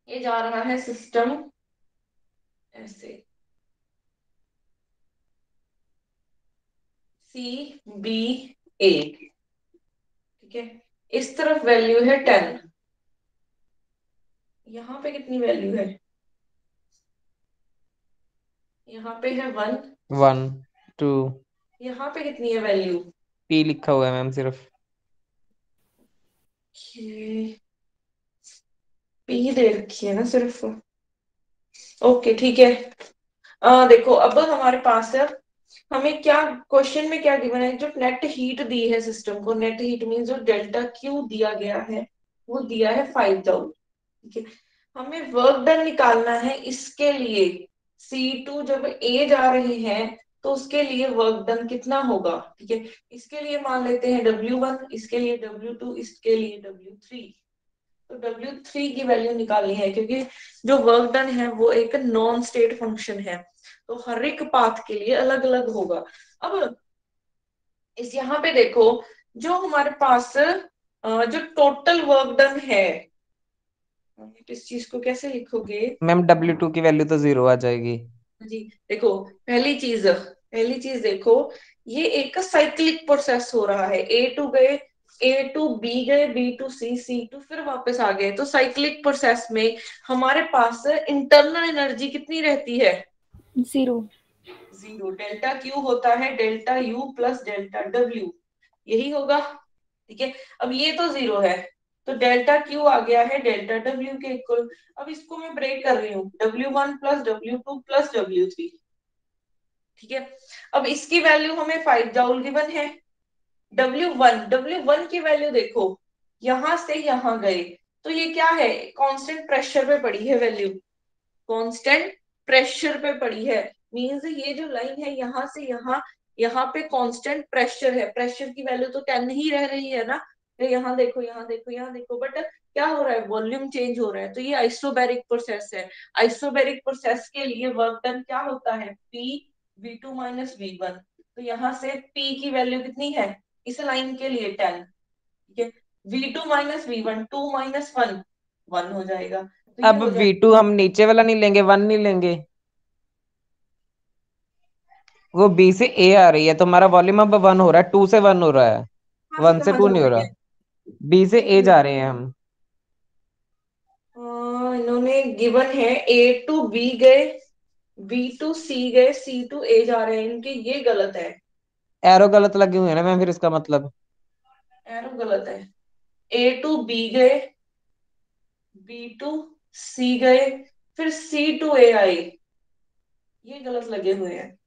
Speaker 1: ये जा रहा है सिस्टम ऐसे, CBA, ठीक है। इस तरफ वैल्यू है 10, यहाँ पे कितनी वैल्यू है, यहाँ पे है 1,
Speaker 2: 1 2
Speaker 1: यहाँ पे कितनी है वैल्यू?
Speaker 2: P लिखा हुआ है मैम सिर्फ।
Speaker 1: P दे रखी है ना सिर्फ। ओके ठीक है। देखो अब हमारे पास है, हमें क्या क्वेश्चन में क्या गिवन है, जो नेट हीट दी है सिस्टम को, नेट हीट मीन जो डेल्टा क्यू दिया गया है वो दिया है 5 जूल, ठीक है। हमें वर्क डन निकालना है, इसके लिए C2 जब A जा रहे हैं तो उसके लिए वर्क डन कितना होगा, ठीक है। इसके लिए मान लेते हैं W1, इसके लिए W2, इसके लिए W3। तो W3 की वैल्यू निकालनी है, क्योंकि जो वर्क डन है वो एक नॉन स्टेट फंक्शन है, तो हर एक पाथ के लिए अलग अलग होगा। अब इस यहाँ पे देखो, जो हमारे पास जो टोटल वर्क डन है, इस चीज को कैसे लिखोगे
Speaker 2: मैम W2 की वैल्यू तो 0 आ जाएगी।
Speaker 1: जी? देखो, पहली चीज देखो, ये एक साइक्लिक प्रोसेस हो रहा है, A टू गए, ए टू बी गए, B to C, C to फिर वापस आ गए। तो साइक्लिक प्रोसेस में हमारे पास इंटरनल एनर्जी कितनी रहती है?
Speaker 3: 0।
Speaker 1: 0। डेल्टा क्यू होता है delta U plus delta W, यही होगा। ठीक है, अब ये तो 0 है, तो डेल्टा क्यू आ गया है डेल्टा डब्ल्यू के इक्वल। अब इसको मैं ब्रेक कर रही हूँ, W1 plus W2 plus W3। ठीक है, अब इसकी वैल्यू हमें 5 जूल गिवन है। W1 की वैल्यू देखो, यहां से यहां गए तो ये क्या है, कांस्टेंट प्रेशर पे पड़ी है वैल्यू, कांस्टेंट प्रेशर पे पड़ी है। मींस ये जो लाइन है यहाँ से यहाँ, यहाँ पे कांस्टेंट प्रेशर है, प्रेशर की वैल्यू तो 10 ही रह रही है ना। तो यहाँ देखो, यहाँ देखो, यहाँ देखो, बट क्या हो रहा है, वॉल्यूम चेंज हो रहा है। तो ये आइसोबैरिक प्रोसेस है। आइसोबैरिक प्रोसेस के लिए वर्क डन क्या होता है, P V2 माइनस V1। तो यहाँ से P की वैल्यू कितनी है इस लाइन के लिए, 10। ठीक है, V2 माइनस V1, 2 माइनस 1, 1 हो जाएगा। तो ये
Speaker 2: अब
Speaker 1: हो जाएगा,
Speaker 2: V2 हम नीचे वाला नहीं लेंगे, 1 नहीं लेंगे, वो B से A आ रही है तो हमारा वॉल्यूम अब 1 हो रहा है, 2 से 1 हो रहा है,
Speaker 1: कहाँ से
Speaker 2: 1 से
Speaker 1: कहाँ
Speaker 2: 2
Speaker 1: जा
Speaker 2: नहीं हो
Speaker 1: रही
Speaker 2: रहा।
Speaker 1: है?
Speaker 2: B से
Speaker 1: एक
Speaker 2: A जा
Speaker 1: मिनट,
Speaker 2: रहे हैं हम।
Speaker 1: इन्होंने गिवन है A टू B गए, B टू C गए, C टू A जा रहे हैं, इनके ये गलत है,
Speaker 2: एरो गलत लगे हुए हैं ना मैम, फिर इसका मतलब
Speaker 1: एरो गलत है। A टू B गए, B टू C गए, फिर C टू A आए, ये गलत लगे हुए हैं।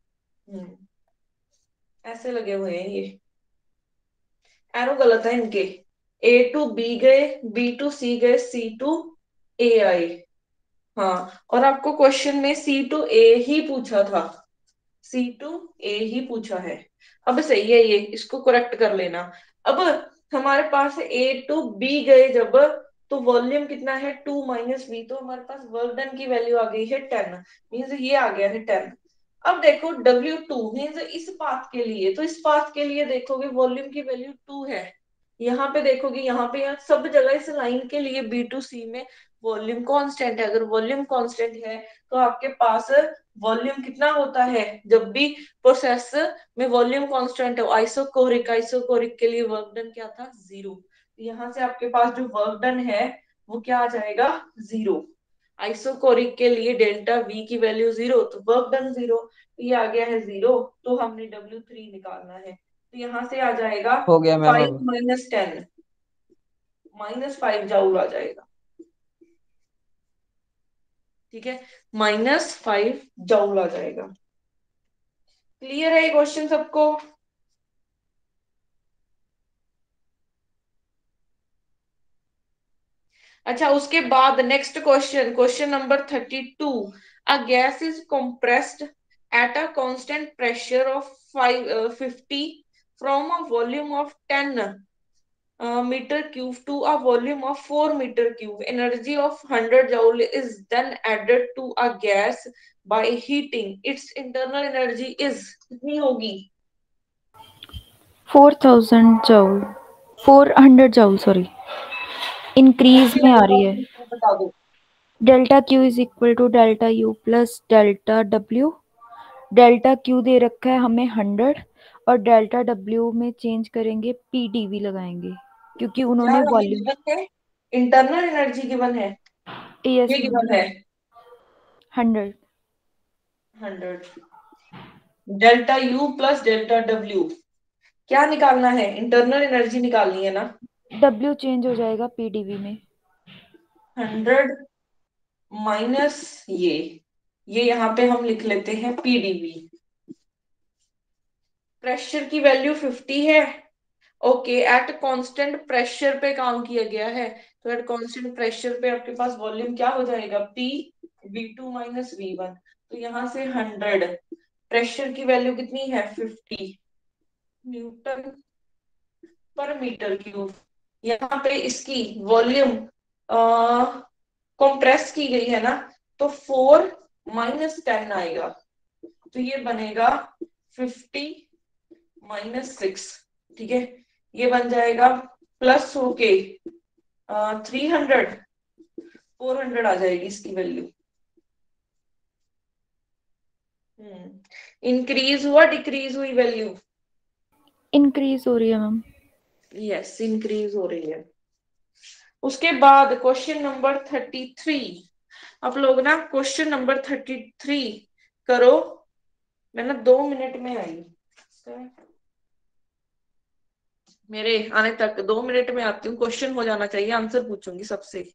Speaker 1: ऐसे लगे हुए हैं ये, एरो गलत है इनके। A टू B गए, B टू C गए, C टू A आए। हाँ, और आपको क्वेश्चन में C टू A ही पूछा था, C टू A ही पूछा है। अब सही है ये, इसको करेक्ट कर लेना। अब हमारे पास A टू B गए जब, तो वॉल्यूम कितना है 2 माइनस V, तो हमारे पास वर्क डन की वैल्यू आ गई है 10, मीन्स ये आ गया है 10। अब देखो W2 मीन्स इस पाथ के लिए, तो इस पाथ के लिए देखोगे वॉल्यूम की वैल्यू 2 है। यहाँ पे देखोगे, यहाँ पे, यहाँ सब जगह इस लाइन के लिए B टू C में वॉल्यूम कांस्टेंट है। अगर वॉल्यूम कांस्टेंट है तो आपके पास वॉल्यूम कितना होता है, जब भी प्रोसेस में वॉल्यूम कांस्टेंट हो, आइसोकोरिक, आइसोकोरिक के लिए वर्क डन क्या था, 0। यहाँ से आपके पास जो वर्क डन है वो क्या आ जाएगा, 0। आइसोकोरिक के लिए डेल्टा V की वैल्यू 0, तो वर्क डन 0, ये आ गया है 0। तो हमने W3 निकालना है, तो यहाँ से आ जाएगा
Speaker 2: हो गया मैम
Speaker 1: 5
Speaker 2: अब।
Speaker 1: माइनस 10, -5 जूल आ जाएगा। ठीक है, -5 जूल आ जाएगा। क्लियर है ये क्वेश्चन सबको? अच्छा, उसके बाद next question, question number 32। A gas is compressed at a constant pressure of 50 from a volume of 10 meter cube to a volume of 4 meter cube. Energy of 100 joule is then added to a gas by heating. Its internal energy is कितनी होगी?
Speaker 3: 4000 joule, 400 joule, sorry, increase में आ रही है।
Speaker 1: बता दो।
Speaker 3: Delta Q is equal to delta U plus delta W. Delta Q दे रखा है हमें 100 और डेल्टा डब्ल्यू में चेंज करेंगे, PdV लगाएंगे क्योंकि
Speaker 1: क्या
Speaker 3: उन्होंने
Speaker 1: हमें
Speaker 3: वॉल्यूम।
Speaker 1: गिवन है, इंटरनल एनर्जी गिवन है,
Speaker 3: यस
Speaker 1: ये
Speaker 3: मैम,
Speaker 1: गिवन है
Speaker 3: 100।
Speaker 1: 100। Delta U plus delta W, क्या निकालना है, इंटरनल एनर्जी निकालनी है ना।
Speaker 3: डब्ल्यू चेंज हो जाएगा PdV में।
Speaker 1: 100 माइनस ये यहाँ पे हम लिख लेते हैं PdV। प्रेशर की वैल्यू 50 है। ओके, एट कांस्टेंट प्रेशर पे काम किया गया है, तो एट कांस्टेंट प्रेशर पे आपके पास वॉल्यूम क्या हो जाएगा, P V2 माइनस V1। तो यहाँ से 100, प्रेशर की वैल्यू कितनी है 50 न्यूटन पर मीटर क्यूब। यहाँ पे इसकी वॉल्यूम कंप्रेस की गई है ना, तो 4 माइनस 10 आएगा, तो ये बनेगा 50 माइनस 6। ठीक है, ये बन जाएगा प्लस होके 300, 400 आ जाएगी इसकी वैल्यू। इंक्रीज हुआ डिक्रीज हुई वैल्यू?
Speaker 3: इंक्रीज हो रही है मैम।
Speaker 1: यस, इंक्रीज हो रही है। उसके बाद क्वेश्चन नंबर 33। आप लोग ना क्वेश्चन नंबर 33 करो। मैं ना 2 मिनट में आई, मेरे आने तक 2 मिनट में आती हूँ। क्वेश्चन हो जाना चाहिए, आंसर पूछूंगी सबसे।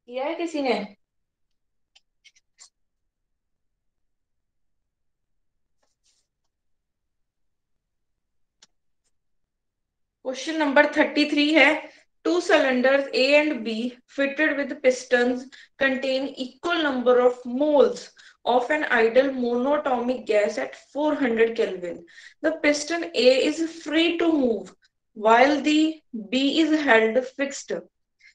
Speaker 1: किया है किसी ने? क्वेश्चन नंबर 33 है। Two cylinders A and B fitted with pistons contain equal number of moles of an ideal monatomic gas at 400 Kelvin. The piston A is free to move while the B is held fixed.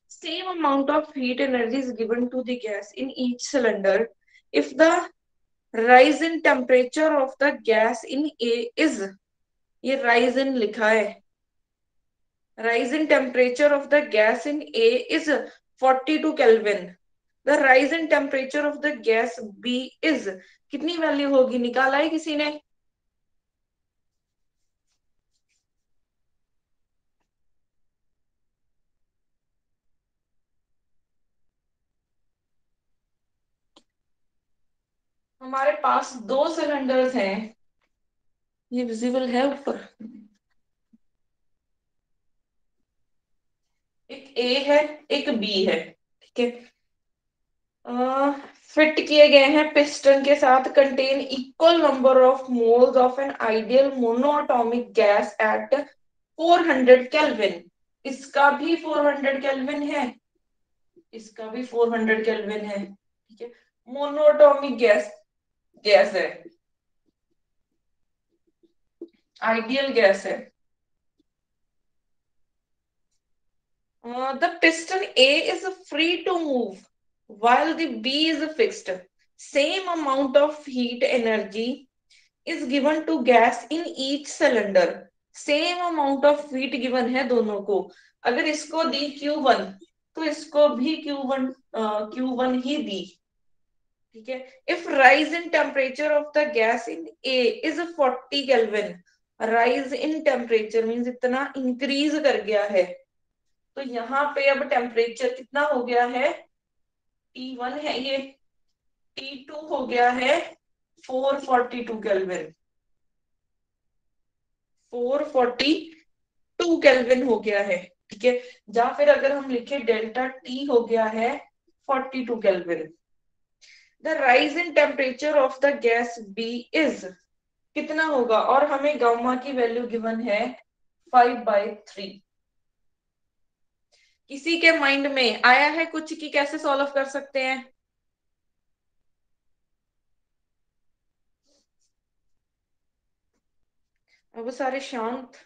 Speaker 1: Same amount of heat energy is given to the gas in each cylinder if the rise in temperature of the gas in A is, ये rise in लिखा है, rise in temperature of the gas in A is 42 kelvin. The rise in temperature of the gas B is, कितनी value होगी, निकाला है किसी ने? हमारे पास दो सिलेंडर्स हैं, ये विजिबल है ऊपर, एक ए है एक बी है, ठीक है। फिट किए गए हैं पिस्टन के साथ, contain equal number of moles of an ideal monoatomic gas at 400 kelvin. इसका भी 400 केल्विन है, इसका भी 400 केल्विन है, ठीक है। मोनोएटॉमिक गैस गैस है, आइडियल गैस है। The piston A is free to move while the B is fixed. Same amount of heat energy is given to gas in each cylinder. Same amount of heat given है दोनों को। अगर इसको दी Q1 तो इसको भी Q1 ही दी, ठीक है। If rise in temperature of the gas in A is 40 Kelvin, rise in temperature means इतना increase कर गया है, तो यहाँ पे अब टेम्परेचर कितना हो गया है, T1 है ये, T2 हो गया है 442 केल्विन, 442 केल्विन हो गया है, ठीक है। या फिर अगर हम लिखे डेल्टा टी हो गया है 42 kelvin. The rise in temperature of the gas B is, कितना होगा, और हमें गामा की वैल्यू गिवन है 5/3। किसी के माइंड में आया है कुछ कि कैसे सॉल्व कर सकते हैं? अब सारे शांत।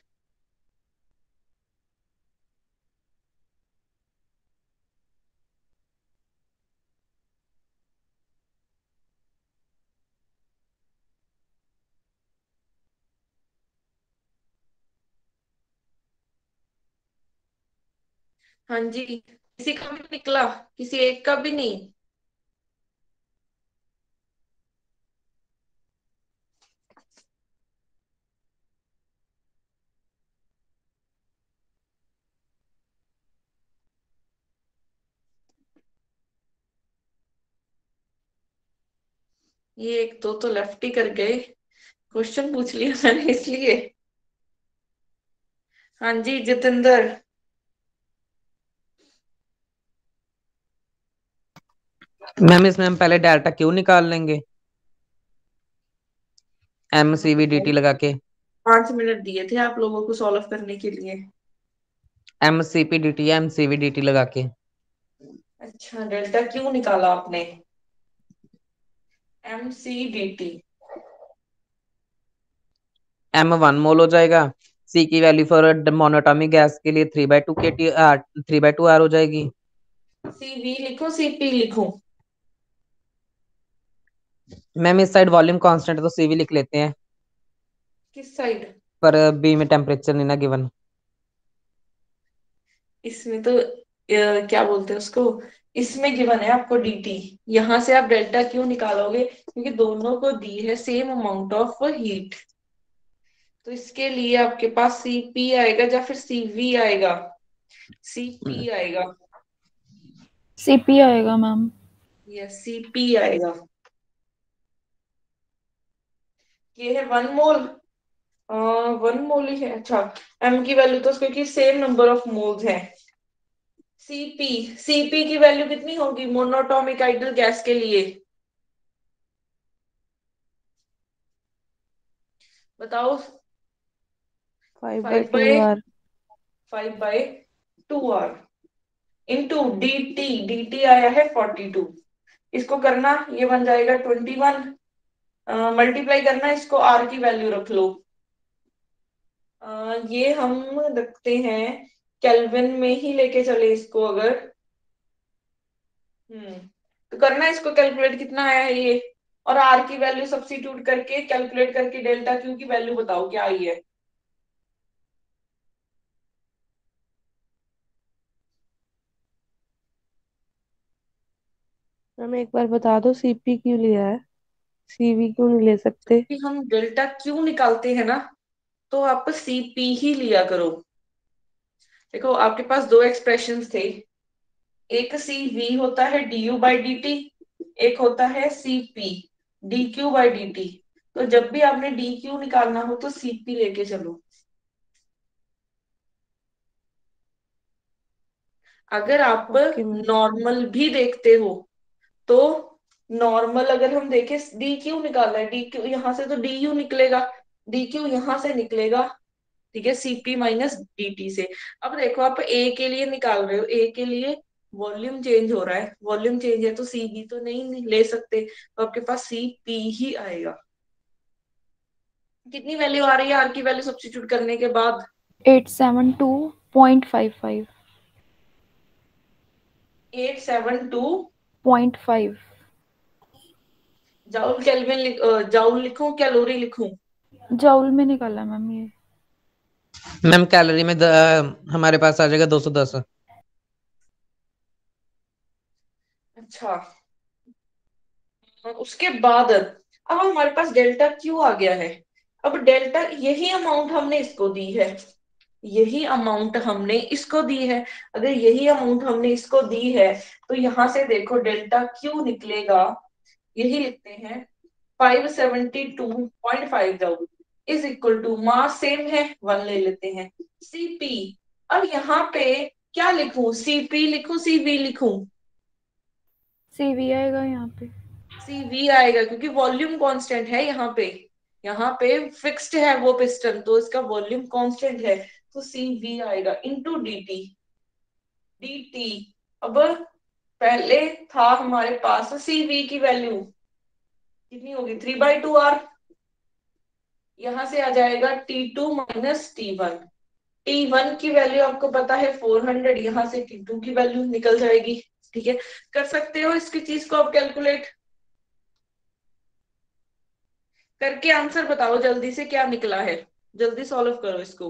Speaker 1: हाँ जी, किसी का भी निकला, किसी एक का भी नहीं? ये एक दो तो लेफ्ट ही कर गए, क्वेश्चन पूछ लिया मैंने इसलिए। हाँ जी जितेंद्र।
Speaker 2: मैम इसमें हम पहले डेल्टा क्यू निकाल लेंगे, MCV/dt लगा के।
Speaker 1: 5 मिनट दिए थे आप लोगों को सॉल्व करने के लिए।
Speaker 2: MCP/dt या MCV/dt लगा के।
Speaker 1: अच्छा, डेल्टा क्यू निकाला आपने, MCDT।
Speaker 2: M 1 मोल हो जाएगा, C की वैल्यू फॉर मोनोटॉमिक गैस के लिए 3/2 KT 3/2 R हो जाएगी।
Speaker 1: CV लिखो CP लिखो?
Speaker 2: मैम इस साइड वॉल्यूम कांस्टेंट है तो CV लिख लेते हैं,
Speaker 1: किस साइड?
Speaker 2: पर B में टेम्परेचर नहीं ना गिवन।
Speaker 1: इसमें तो क्या बोलते हैं उसको, इसमें गिवन है आपको DT, यहां से आप डेल्टा क्यू निकालोगे क्योंकि दोनों को दी है सेम अमाउंट ऑफ हीट। तो इसके लिए आपके पास CP आएगा या फिर CV आएगा? CP आएगा,
Speaker 3: CP आएगा मैम।
Speaker 1: यस CP आएगा। ये है 1 मोल, 1 मोल ही है। अच्छा, M की वैल्यू तो क्योंकि सेम नंबर ऑफ मोल्स है। CP की वैल्यू कितनी होगी मोनोटॉमिक आइडल गैस के लिए, बताओ?
Speaker 6: 5/2R।
Speaker 1: 5/2R इंटू dt आया है 42। इसको करना, ये बन जाएगा 21, मल्टीप्लाई करना, इसको R की वैल्यू रख लो। ये हम रखते हैं केल्विन में ही लेके चले इसको अगर, तो करना इसको कैलकुलेट, कितना आया है ये, और R की वैल्यू सब्स्टिट्यूट करके कैलकुलेट करके डेल्टा क्यू की वैल्यू बताओ क्या आई है।
Speaker 6: मैम एक बार बता दो सीपी क्यों लिया है, सीवी क्यों नहीं ले सकते?
Speaker 1: कि हम डेल्टा क्यू निकालते हैं ना, तो आप सीपी ही लिया करो। देखो आपके पास दो एक्सप्रेशंस थे, एक सी वी होता है D U by D T, एक होता है C P D Q by D T. तो जब भी आपने डी क्यू निकालना हो तो सीपी लेके चलो। अगर आप
Speaker 6: ओके मैम।
Speaker 1: नॉर्मल भी देखते हो तो नॉर्मल अगर हम देखें, डी क्यू निकालना है, डी क्यू यहां से तो डी यू निकलेगा, डी क्यू यहां से निकलेगा, ठीक है, सीपी माइनस डी से। अब देखो आप ए के लिए निकाल रहे हो, ए के लिए वॉल्यूम चेंज हो रहा है, वॉल्यूम चेंज है तो सी बी तो नहीं ले सकते, तो आपके पास सी पी ही आएगा। कितनी वैल्यू आ रही है आर की वैल्यू सब्स्टिट्यूट करने के बाद?
Speaker 3: 872.55
Speaker 1: 872 जाउल केल्विन जाउल लिखूं कैलोरी लिखूं?
Speaker 3: जूल में निकाला मैम ये।
Speaker 2: मैम कैलोरी में हमारे पास आ जाएगा 210।
Speaker 1: अच्छा, उसके बाद अब हमारे पास डेल्टा क्यू आ गया है। अब डेल्टा यही अमाउंट हमने इसको दी है, यही अमाउंट हमने इसको दी है। अगर यही अमाउंट हमने इसको दी है तो यहां से देखो डेल्टा क्यू निकलेगा, यही लिखते हैं 572.5 joule is equal to mass same है 1 ले लेते हैं सीपी। अब यहाँ पे क्या लिखूं, सीपी लिखूं सीवी लिखूं?
Speaker 3: सीवी आएगा यहाँ पे।
Speaker 1: सीवी आएगा क्योंकि वॉल्यूम कांस्टेंट है यहाँ पे फिक्स्ड है वो पिस्टन, तो इसका वॉल्यूम कांस्टेंट है, तो सीवी आएगा इनटू डीटी। डीटी अब पहले था हमारे पास सीवी की वैल्यू कितनी होगी, 3/2 आर, यहां से आ जाएगा T2 माइनस T1। T1 की वैल्यू आपको पता है 400, यहां से T2 की वैल्यू निकल जाएगी। ठीक है, कर सकते हो इसकी चीज को आप कैलकुलेट करके आंसर बताओ जल्दी से क्या निकला है, जल्दी सॉल्व करो इसको।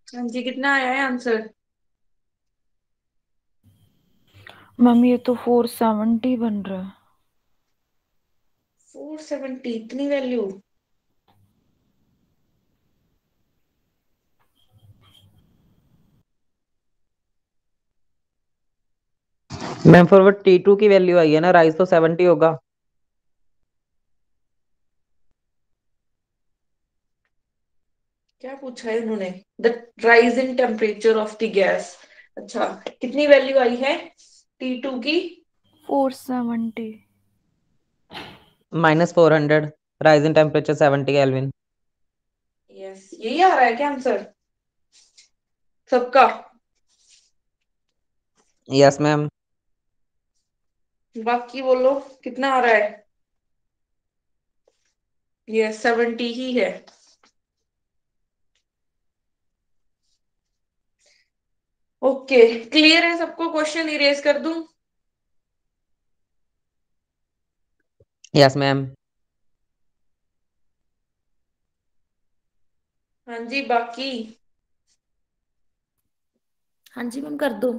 Speaker 1: हाँ जी, कितना आया है आंसर?
Speaker 3: मैम ये तो 470 बन रहा है।
Speaker 1: 470 इतनी वैल्यू?
Speaker 2: मैम फॉरवर्ड T2 की वैल्यू आई है ना, राइज तो 70 होगा।
Speaker 1: क्या पूछा है इन्होंने? The rise in temperature of the gas. अच्छा, कितनी वैल्यू आई है T2 की?
Speaker 3: 470।
Speaker 2: -400, rise in temperature 70 kelvin.
Speaker 1: Yes, यही आ रहा है क्या आंसर सबका?
Speaker 2: Yes ma'am.
Speaker 1: बाकी बोलो कितना आ रहा है? ये 70 ही है। ओके, क्लियर है सबको? क्वेश्चन इरेज कर दूं?
Speaker 2: Yes ma'am.
Speaker 1: हाँ जी, बाकी
Speaker 4: हाँ जी मैम कर दो।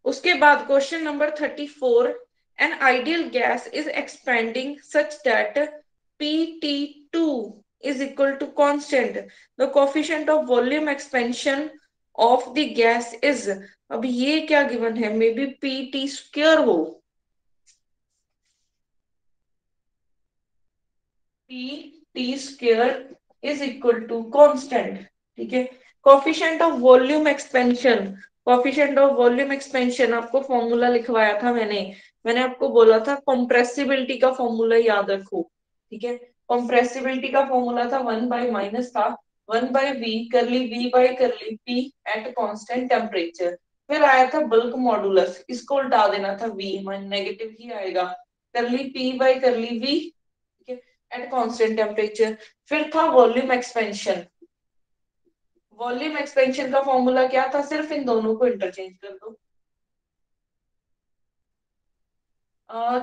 Speaker 1: उसके बाद question number 34, an ideal gas is expanding such that PT2 is equal to constant. The coefficient of volume expansion of the gas is, अब ये क्या गिवन है, मे बी पी टी स्क्र हो, पी टी स्क्र इज इक्वल टू कांस्टेंट, ठीक है। Coefficient of volume expansion, coefficient of volume expansion आपको फॉर्मूला लिखवाया था मैंने, मैंने आपको बोला था कंप्रेसिबिलिटी का फॉर्मूला याद रखो, ठीक है। कंप्रेसिबिलिटी का फॉर्मूला था 1 बाय माइनस था 1 by V curly V by curly P at constant temperature. फिर आया था बल्क मॉडुलस, इसको उल्टा देना था वी, नेगेटिव ही आएगा, curly P by curly V at constant temperature. फिर था वॉल्यूम एक्सपेंशन, वॉल्यूम एक्सपेंशन का फॉर्मूला क्या था, सिर्फ इन दोनों को इंटरचेंज कर दो।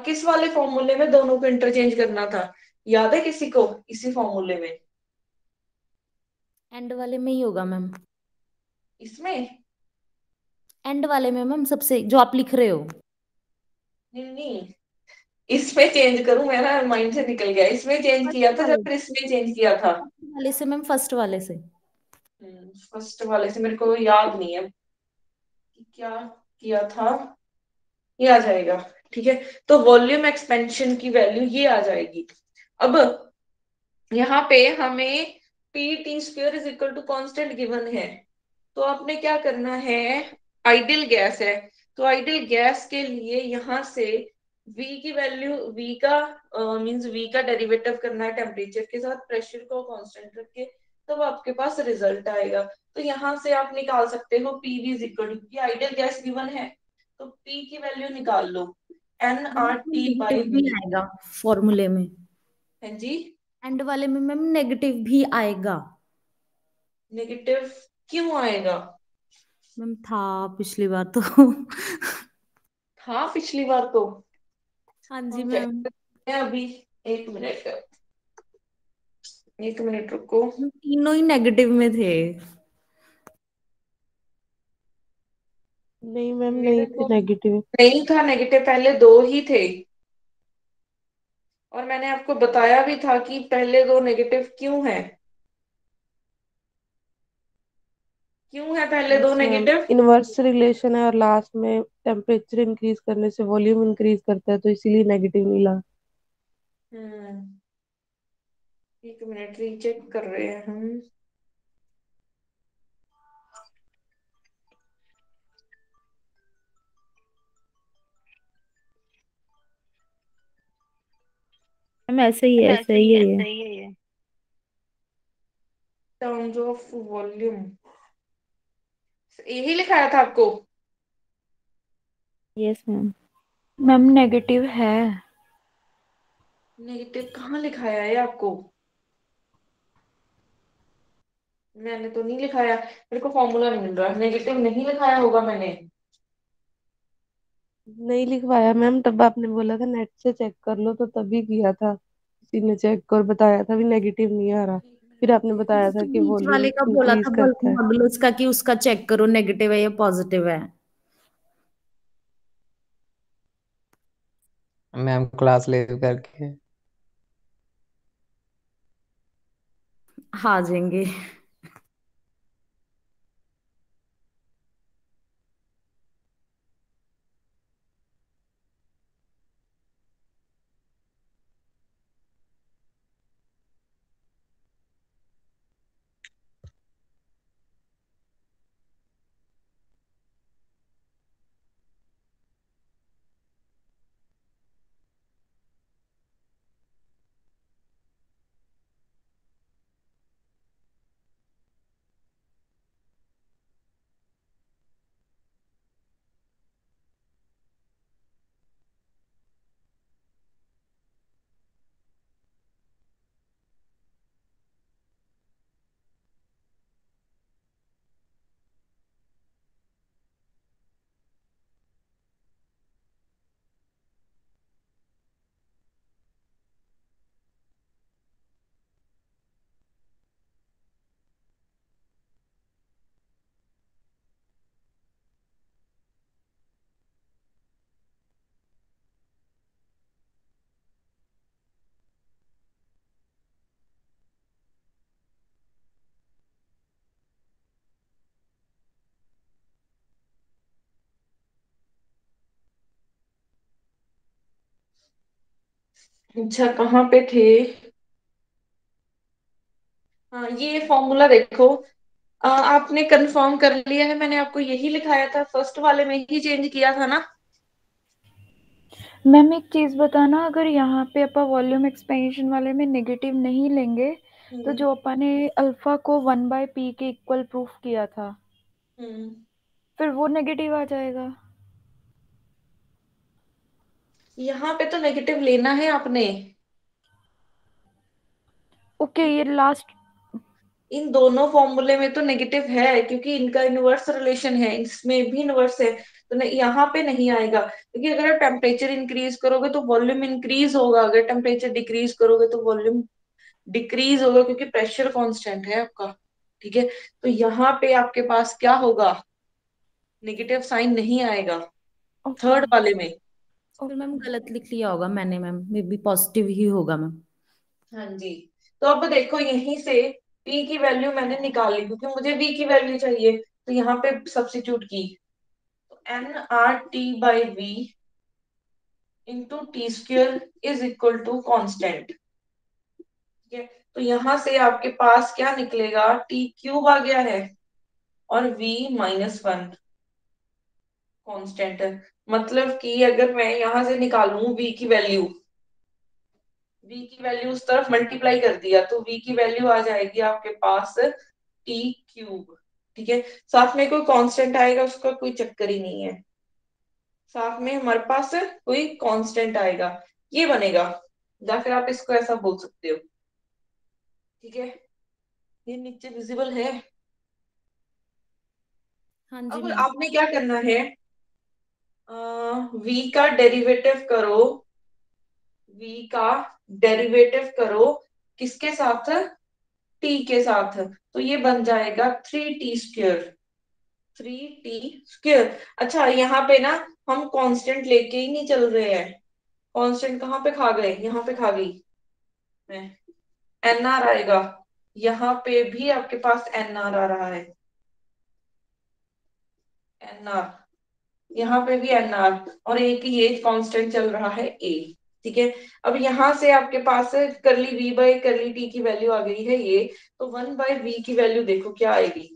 Speaker 1: किस वाले फॉर्मूले में दोनों को इंटरचेंज करना था, याद है किसी को, इसी फॉर्मूले में,
Speaker 4: एंड वाले में ही होगा मैम,
Speaker 1: इसमें
Speaker 4: एंड वाले में मैम, सबसे जो आप लिख रहे हो।
Speaker 1: नहीं नहीं, इसमें चेंज करूं, मेरा माइंड से निकल गया, इसमें चेंज
Speaker 4: फर्स्ट
Speaker 1: किया था जब
Speaker 4: वाले,
Speaker 1: फिर इसमें चेंज किया था।
Speaker 4: वाले से मैम, फर्स्ट वाले से।
Speaker 1: फर्स्ट वाले से मेरे को याद नहीं है कि क्या किया था, ये आ जाएगा, ठीक है। तो वॉल्यूम एक्सपेंशन की वैल्यू ये आ जाएगी। अब यहाँ पे हमें P T square is equal to constant given है, तो आपने क्या करना है, आइडियल गैस है, तो आइडियल गैस के लिए यहाँ से v की वैल्यू, v का मींस v का डेरिवेटिव करना है टेम्परेचर के साथ, प्रेशर को कांस्टेंट रख के, तब आपके पास रिजल्ट आएगा। तो यहाँ से आप निकाल सकते हो P V is equal to, ideal gas given है तो p की वैल्यू निकाल लो, n R T
Speaker 4: negative
Speaker 1: by
Speaker 4: भी
Speaker 1: वी।
Speaker 4: आएगा फॉर्मूले में,
Speaker 1: है जी,
Speaker 4: एंड वाले में मैम नेगेटिव भी आएगा।
Speaker 1: नेगेटिव क्यों आएगा,
Speaker 4: मैम था पिछली बार तो।
Speaker 1: हाँ पिछली बार तो,
Speaker 4: हाँ जी
Speaker 1: हम चेक
Speaker 4: मैम,
Speaker 1: करते हैं अभी, एक मिनट, एक मिनट रुको।
Speaker 4: तीनों ही नेगेटिव में थे।
Speaker 6: नहीं मैम,
Speaker 1: मेरे
Speaker 6: नहीं
Speaker 1: को
Speaker 6: थे नेगेटिव।
Speaker 1: नहीं था नेगेटिव, पहले दो ही थे, और मैंने आपको बताया भी था कि पहले दो नेगेटिव क्यों है, क्यों है पहले दो
Speaker 6: yes ma'am,
Speaker 1: negative.
Speaker 6: Inverse relation है और लास्ट में टेम्परेचर इंक्रीज करने से वॉल्यूम इंक्रीज करता है, तो इसीलिए नेगेटिव मिला।
Speaker 1: हम्म, एक मिनट रीचेक कर रहे हैं हम।
Speaker 5: मैम ऐसे ही है,
Speaker 7: ऐसे ही
Speaker 5: सही है
Speaker 7: है,
Speaker 5: ये।
Speaker 7: सही है ये।
Speaker 1: टर्म्स ऑफ वॉल्यूम, यही लिखाया था आपको,
Speaker 5: यस मैम।
Speaker 3: मैम नेगेटिव है।
Speaker 1: नेगेटिव कहाँ लिखाया है आपको, मैंने तो नहीं लिखाया, मेरे को फॉर्मूला नहीं मिल रहा, नेगेटिव नहीं लिखाया होगा मैंने।
Speaker 6: नहीं लिखवाया मैम, तब आपने बोला था नेट से चेक कर लो, तो तभी किया था, किसी ने चेक और बताया था भी नेगेटिव नहीं आ रहा। फिर आपने बताया था
Speaker 4: तो
Speaker 6: कि
Speaker 4: बीच
Speaker 6: वॉल्यूम
Speaker 4: वाले का बोला
Speaker 6: इंक्रीज
Speaker 4: था बल्क
Speaker 6: करता है।
Speaker 4: मॉडुलस का, कि उसका चेक करो नेगेटिव है या पॉजिटिव है।
Speaker 2: मैम क्लास ले करके।
Speaker 4: हाँ जाएंगे।
Speaker 1: अच्छा कहाँ पे थे? हाँ ये फॉर्मूला देखो, आपने कंफर्म कर लिया है, मैंने आपको यही लिखाया था, फर्स्ट वाले में ही चेंज किया था ना?
Speaker 3: मैम एक चीज बताना, अगर यहाँ पे अपन वॉल्यूम एक्सपेंशन वाले में नेगेटिव नहीं लेंगे तो जो अपन ने अल्फा को 1/p के इक्वल प्रूफ किया था,
Speaker 1: हम्म
Speaker 3: फिर वो नेगेटिव आ जाएगा।
Speaker 1: यहाँ पे तो नेगेटिव लेना है आपने।
Speaker 3: ओके, ये लास्ट।
Speaker 1: इन दोनों फॉर्मूले में तो नेगेटिव है, क्योंकि इनका इनवर्स रिलेशन है, इसमें भी इनवर्स है, तो यहाँ पे नहीं आएगा, क्योंकि अगर आप टेम्परेचर इंक्रीज करोगे तो वॉल्यूम इंक्रीज होगा, अगर टेम्परेचर डिक्रीज करोगे तो वॉल्यूम डिक्रीज होगा, क्योंकि प्रेशर कांस्टेंट है आपका। ठीक है, तो यहाँ पे आपके पास क्या होगा, नेगेटिव साइन नहीं आएगा
Speaker 3: ओके।
Speaker 1: थर्ड वाले में।
Speaker 4: फिर मैम गलत लिख लिया होगा मैंने, मैम मे बी पॉजिटिव ही होगा मैम।
Speaker 1: हाँ जी, तो अब देखो यहीं से p की वैल्यू मैंने निकाली, क्योंकि मुझे v की वैल्यू चाहिए, तो यहाँ पे सब्स्टिट्यूट की, तो nRT/v into T square is equal to constant. ठीक है, तो यहां से आपके पास क्या निकलेगा, टी क्यूब आ गया है और v-1 कांस्टेंट है। मतलब कि अगर मैं यहां से निकालूं v की वैल्यू, उस तरफ मल्टीप्लाई कर दिया, तो v की वैल्यू आ जाएगी आपके पास टी क्यूब। ठीक है, साथ में कोई कांस्टेंट आएगा, उसका कोई चक्कर ही नहीं है, साथ में हमारे पास कोई कांस्टेंट आएगा, ये बनेगा, या फिर आप इसको ऐसा बोल सकते हो। ठीक है, ये नीचे विजिबल है।
Speaker 4: हाँ जी
Speaker 1: अब
Speaker 4: मैम।
Speaker 1: आपने क्या करना है, v का डेरिवेटिव करो, v का डेरिवेटिव करो, किसके साथ, t के साथ, तो ये बन जाएगा 3t²। 3t²। अच्छा यहाँ पे ना हम कांस्टेंट लेके ही नहीं चल रहे हैं, कांस्टेंट कहाँ पे खा गए, यहाँ पे खा गई मैं, एन आर आएगा, यहाँ पे भी आपके पास एन आर आ रहा है, एन आर, यहाँ पे भी एन आर, और एक ये कांस्टेंट चल रहा है ए। ठीक है, अब यहाँ से आपके पास करली वी बाई करली टी की वैल्यू आ गई है ये, तो 1/v की वैल्यू देखो क्या आएगी,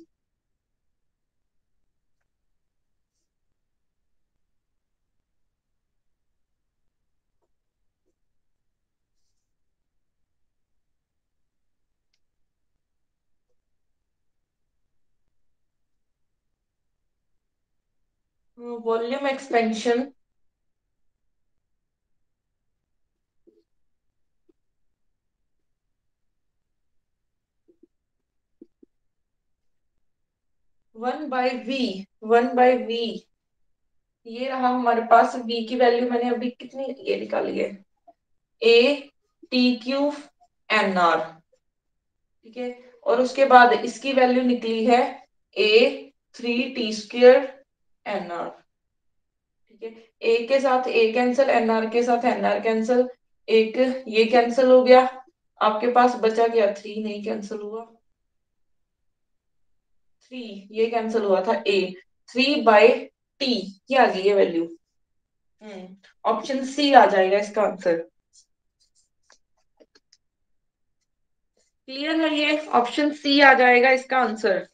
Speaker 1: वॉल्यूम एक्सपेंशन 1/v, 1/v, ये रहा हमारे पास v की वैल्यू, मैंने अभी कितनी ये निकाली है, A T cube N R. ठीक है, और उसके बाद इसकी वैल्यू निकली है ए 3t² एन आर। ठीक है, ए के साथ ए कैंसिल, एन आर के साथ एन आर कैंसिल, एक ये कैंसिल हो गया, आपके पास बचा क्या, 3 नहीं कैंसिल हुआ, 3 ये कैंसिल हुआ था, ए 3/t की आ गई है वैल्यू। ऑप्शन सी आ जाएगा इसका आंसर। क्लियर है, ये ऑप्शन सी आ जाएगा इसका आंसर।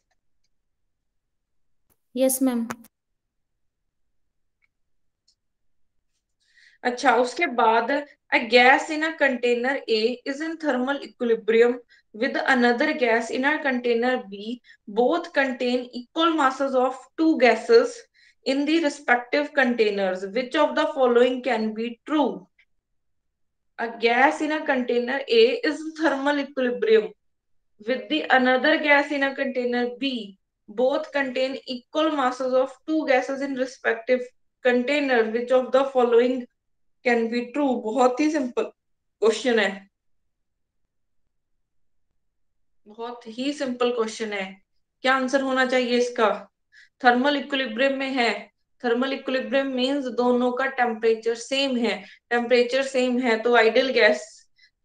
Speaker 4: Yes ma'am.
Speaker 1: अच्छा उसके बाद, a gas in a container A is in thermal equilibrium with another gas in a container B. Both contain equal masses of two gases in the respective containers. Which of the following can be true? A gas in a container A is in thermal equilibrium with the another gas in a container B. Both contain equal masses of two gases in respective containers. Which of the following can be true? बहुत ही simple question है, बहुत ही simple question है, क्या answer होना चाहिए इसका, thermal equilibrium में है, थर्मल इक्विलिब्रियम मींस दोनों का टेम्परेचर सेम है, टेम्परेचर सेम है तो आइडियल गैस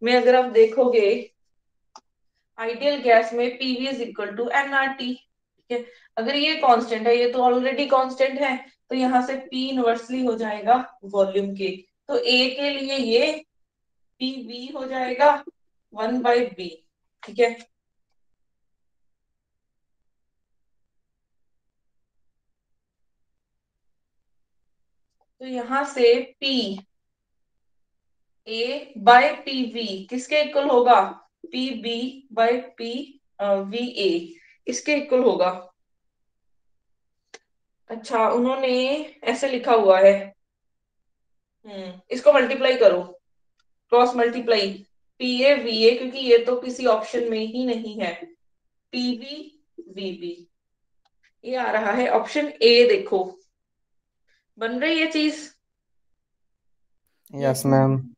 Speaker 1: में अगर आप देखोगे, आइडियल गैस में PV is equal to NRT. ठीक है, अगर ये कांस्टेंट है, ये तो ऑलरेडी कांस्टेंट है, तो यहाँ से पी इनवर्सली हो जाएगा वॉल्यूम के, तो ए के लिए ये पी वी हो जाएगा 1/b। ठीक है, तो यहां से P A by P V किसके इक्वल होगा? P B by P V A, इसके इक्वल होगा। अच्छा, उन्होंने ऐसे लिखा हुआ है, इसको मल्टीप्लाई करो, cross multiply, P A V A, क्योंकि ये तो किसी ऑप्शन में ही नहीं है, पी वी वी बी, ये आ रहा है ऑप्शन ए। देखो बन रही है चीज।
Speaker 2: Yes
Speaker 4: yes
Speaker 2: ma'am.
Speaker 4: मैम।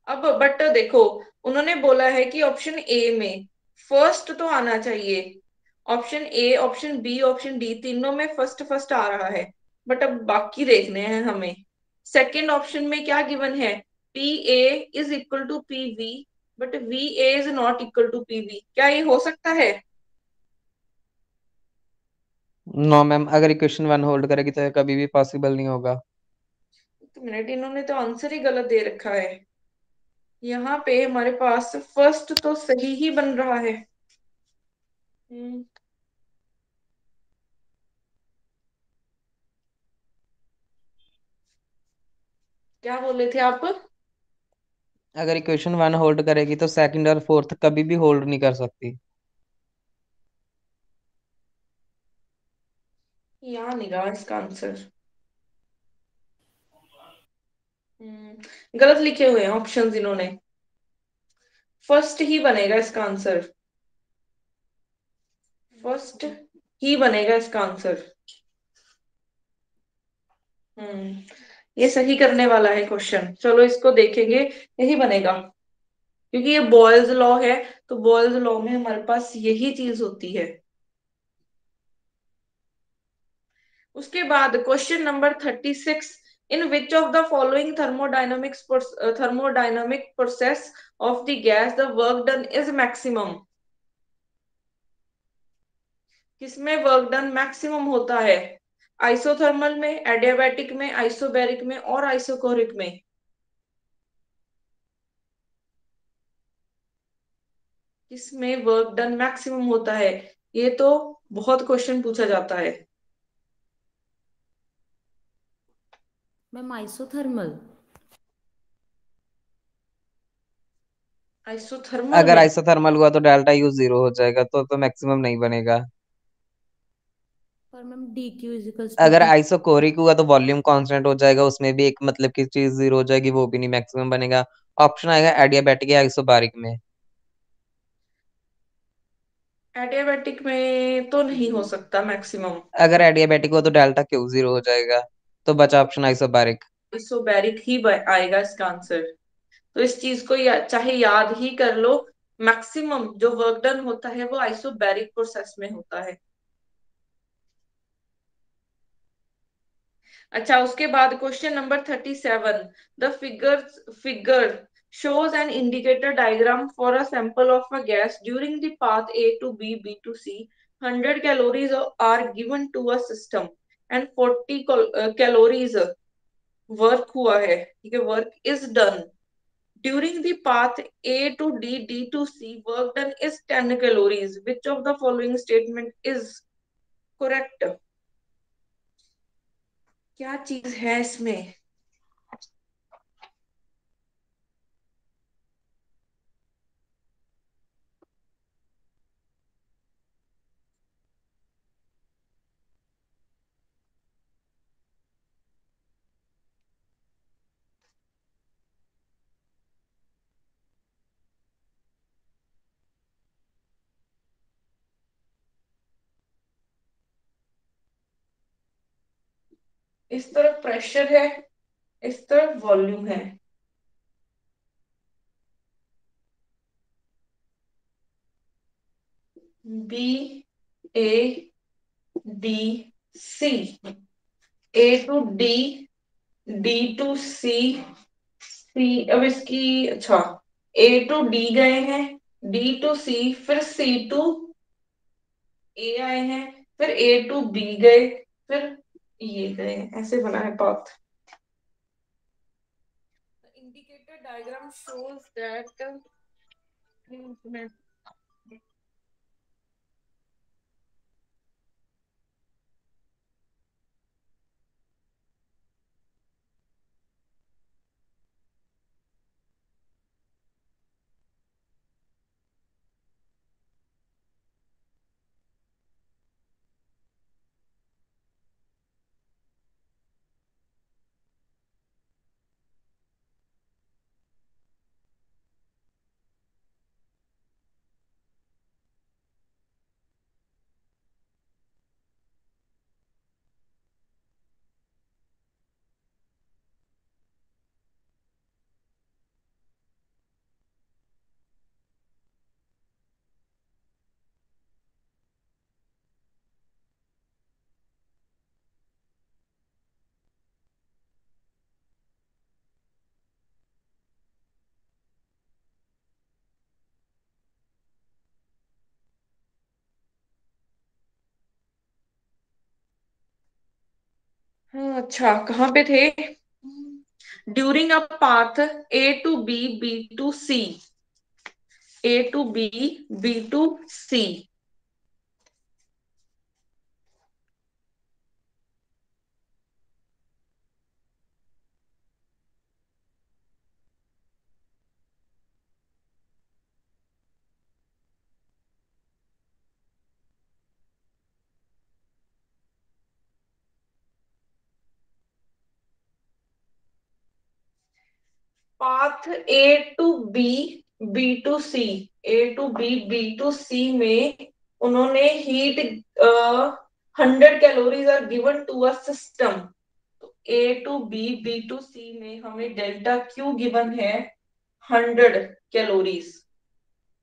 Speaker 1: अब बट देखो, उन्होंने बोला है कि ऑप्शन ए में फर्स्ट तो आना चाहिए। Option A, option B, option D, तीनों में फर्स्ट फर्स्ट आ रहा है, बट अब बाकी देखने हैं हमें। सेकंड ऑप्शन में क्या गिवन है? P A is equal to P V, but V A is not equal to P V. क्या ये हो सकता है?
Speaker 2: नो मैम, अगर इक्वेशन 1 होल्ड करेगी तो ये कभी भी पॉसिबल नहीं होगा।
Speaker 1: एक मिनट, इन्होंने तो आंसर ही गलत दे रखा है। यहाँ पे हमारे पास फर्स्ट तो सही ही बन रहा है। हम्म, क्या बोले थे आप?
Speaker 2: अगर इक्वेशन 1 होल्ड करेगी तो सेकंड और फोर्थ कभी भी होल्ड नहीं कर सकती।
Speaker 1: यहाँ नहीं रहा इसका आंसर। गलत लिखे हुए हैं ऑप्शंस इन्होंने। फर्स्ट ही बनेगा इसका आंसर, फर्स्ट ही बनेगा इसका आंसर। हम्म ये सही करने वाला है क्वेश्चन, चलो इसको देखेंगे, यही बनेगा, क्योंकि ये बॉयल्स लॉ है, तो बॉयल्स लॉ में हमारे पास यही चीज होती है। उसके बाद question number 36, in which of the following thermodynamic process of the gas the work done is maximum. किसमें वर्क डन मैक्सिमम होता है? आइसोथर्मल में, एडियाबैटिक में, आइसोबैरिक में और आइसोकोरिक में? किसमें वर्क डन मैक्सिमम होता है? ये तो बहुत क्वेश्चन पूछा जाता है।
Speaker 4: Ma'am isothermal.
Speaker 1: आइसोथर्मल
Speaker 2: अगर
Speaker 1: में?
Speaker 2: आइसोथर्मल हुआ तो डेल्टा यू 0 हो जाएगा, तो मैक्सिमम नहीं बनेगा।
Speaker 4: पर ma'am D Q is equals to
Speaker 2: अगर
Speaker 4: डी।
Speaker 2: आइसोकोरिक हुआ तो वॉल्यूम कांस्टेंट हो जाएगा, उसमें भी एक मतलब की चीज 0 हो जाएगी, वो भी नहीं मैक्सिमम बनेगा। ऑप्शन आएगा एडियाबैटिक या आइसोबारिक में।
Speaker 1: एडियाबैटिक में तो नहीं हो सकता मैक्सिमम।
Speaker 2: अगर एडियाबैटिक हुआ तो डेल्टा क्यू 0 हो जाएगा, तो बचा ऑप्शन आइसोबारिक।
Speaker 1: आइसोबैरिक ही आएगा इसका आंसर। तो इस चीज को चाहे याद ही कर लो, मैक्सिमम जो वर्क डन होता है वो आइसोबैरिक प्रोसेस में होता है। अच्छा, उसके बाद question number 37, the figure shows an indicator diagram for a sample of a gas during the path A to B, B to C. 100 calories are given to a system and 40 calories work हुआ है, ठीक है, work is done during the path A to D, D to C, work done is 10 calories. Which of the following statement is correct? क्या चीज है इसमें? इस तरफ प्रेशर है, इस तरफ वॉल्यूम है। B A D C, A to D, D to C, C अब इसकी, अच्छा, ए टू डी गए हैं, डी टू सी, फिर सी टू ए आए हैं, फिर ए टू बी गए, फिर ये गए, ऐसे बना है path. indicator diagram shows that हाँ, अच्छा कहाँ पे थे? During a path A to B, B to C, A to B, B to C. Path A to B, B to C, A to B, B to C में उन्होंने heat 100 calories are given to a system. तो A to B, B to C में हमें delta Q given है 100 calories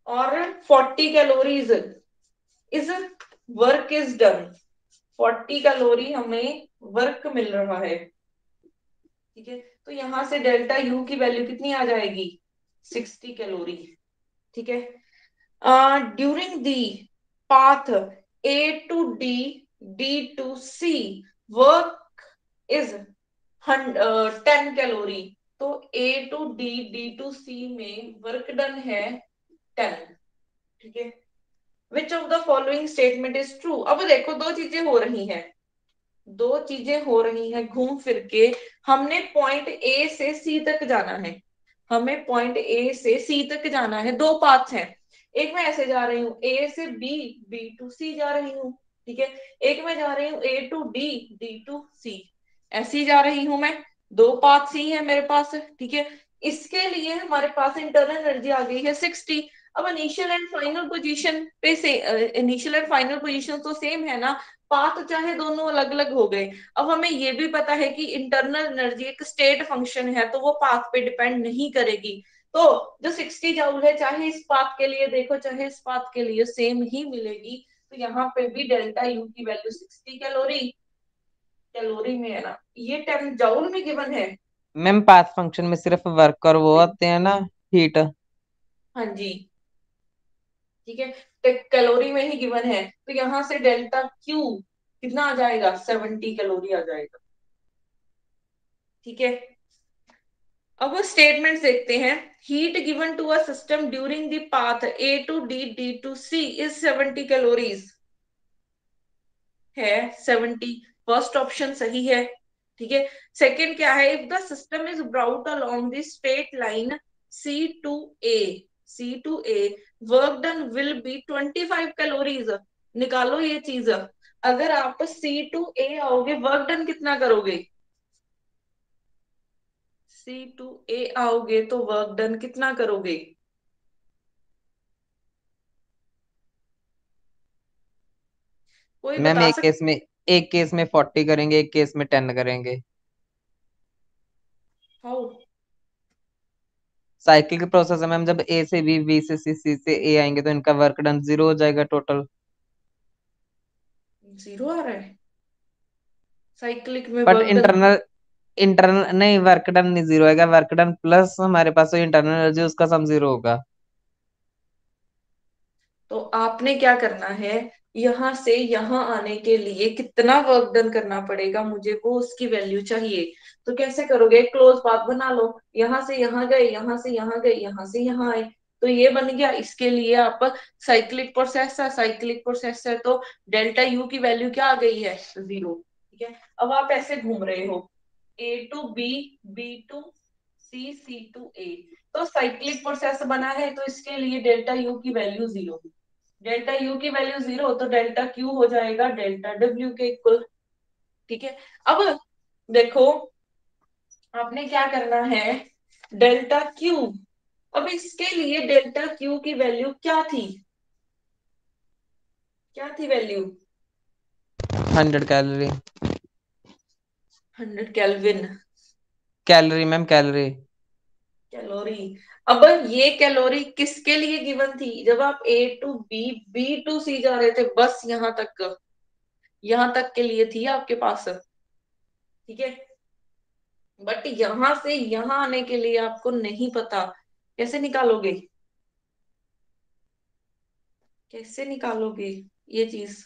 Speaker 1: और 40 calories is work is done. 40 calorie हमें work मिल रहा है, ठीक है। तो यहां से डेल्टा यू की वैल्यू कितनी आ जाएगी? 60 कैलोरी, ठीक है। During the path A to D, D to C, work is 10 calorie. तो A to D, D to C में वर्क डन है 10, ठीक है। Which of the following statement is true? अब देखो दो चीजें हो रही हैं, दो चीजें हो रही हैं घूम फिर के। हमने पॉइंट ए से सी तक जाना है, हमें पॉइंट ए से सी तक जाना है। दो पाथ्स हैं, एक मैं ऐसे जा रही हूँ ए से बी, बी टू सी जा रही हूँ, ठीक है। एक मैं जा रही हूँ ए टू डी, डी टू सी, ऐसी जा रही हूँ मैं। दो पाथ्स ही है मेरे पास, ठीक है। इसके लिए हमारे पास इंटरनल एनर्जी आ गई है 60। अब इनिशियल एंड फाइनल पोजीशन पे से इनिशियल एंड फाइनल पोजीशन तो सेम है ना, पाथ चाहे दोनों अलग अलग हो गए। अब हमें ये भी पता है कि इंटरनल एनर्जी एक स्टेट फंक्शन है, तो वो पाथ पे डिपेंड नहीं करेगी। तो जो 60 जूल है, चाहे इस पाथ के लिए देखो चाहे इस पाथ के लिए, सेम ही मिलेगी। तो यहाँ पे भी डेल्टा यू की वैल्यू 60 कैलोरी, कैलोरी में है ना, ये 10 जूल में गिवन है।
Speaker 2: मैम पाथ फंक्शन में सिर्फ वर्क और वो आते हैं ना, हीट।
Speaker 1: हाँ जी, ठीक है। तो कैलोरी में ही गिवन है, तो यहाँ से डेल्टा क्यू कितना आ जाएगा? 70 कैलोरी आ जाएगा, ठीक है। अब स्टेटमेंट देखते हैं। Heat given to a system during the path A to D, D to C इज 70 कैलोरीज है, 70। फर्स्ट ऑप्शन सही है, ठीक है। सेकंड क्या है? If the system is brought along the straight line C to A, C to A, work done will be 25 calories. निकालो ये चीज, अगर आप C to A आओगे वर्क डन कितना करोगे? C to A आओगे तो वर्क डन कितना करोगे? कोई
Speaker 2: मैम
Speaker 1: बता
Speaker 2: एक केस में 40 करेंगे, एक केस में 10 करेंगे।
Speaker 1: हाउ?
Speaker 2: साइकिल के प्रोसेस है मैम, जब ए से बी, बी से सी, सी से ए आएंगे तो इनका वर्क डन 0 हो जाएगा टोटल।
Speaker 1: जीरो आ रहा है साइक्लिक में
Speaker 2: but
Speaker 1: work done?
Speaker 2: Internal internal नहीं, वर्क डन नहीं 0 आएगा, वर्क डन प्लस हमारे पास जो इंटरनल एनर्जी उसका सम 0 होगा।
Speaker 1: तो आपने क्या करना है, यहाँ से यहाँ आने के लिए कितना वर्क डन करना पड़ेगा मुझे, वो उसकी वैल्यू चाहिए। तो कैसे करोगे, क्लोज पाथ बना लो, यहाँ से यहाँ गए, यहाँ से यहाँ गए, यहाँ से यहाँ आए, तो ये बन गया। इसके लिए आप साइक्लिक प्रोसेस है, साइक्लिक प्रोसेस है तो डेल्टा यू की वैल्यू क्या आ गई है, 0। ठीक है, अब आप ऐसे घूम रहे हो, A to B, B to C, C to A, तो साइक्लिक प्रोसेस बना है तो इसके लिए डेल्टा यू की वैल्यू 0। डेल्टा यू की वैल्यू 0 तो डेल्टा क्यू हो जाएगा डेल्टा डब्ल्यू के इक्वल। ठीक है, अब देखो आपने क्या करना है, डेल्टा क्यू, अब इसके लिए डेल्टा क्यू की वैल्यू क्या थी, क्या थी value,
Speaker 2: 100 calorie.
Speaker 1: 100 kelvin,
Speaker 2: calorie ma'am, calorie.
Speaker 1: Calorie. अब ये कैलोरी किसके लिए गिवन थी, जब आप ए टू बी, बी टू सी जा रहे थे, बस यहां तक के लिए थी आपके पास। ठीक है, बट यहां से यहां आने के लिए आपको नहीं पता, कैसे निकालोगे, कैसे निकालोगे ये चीज।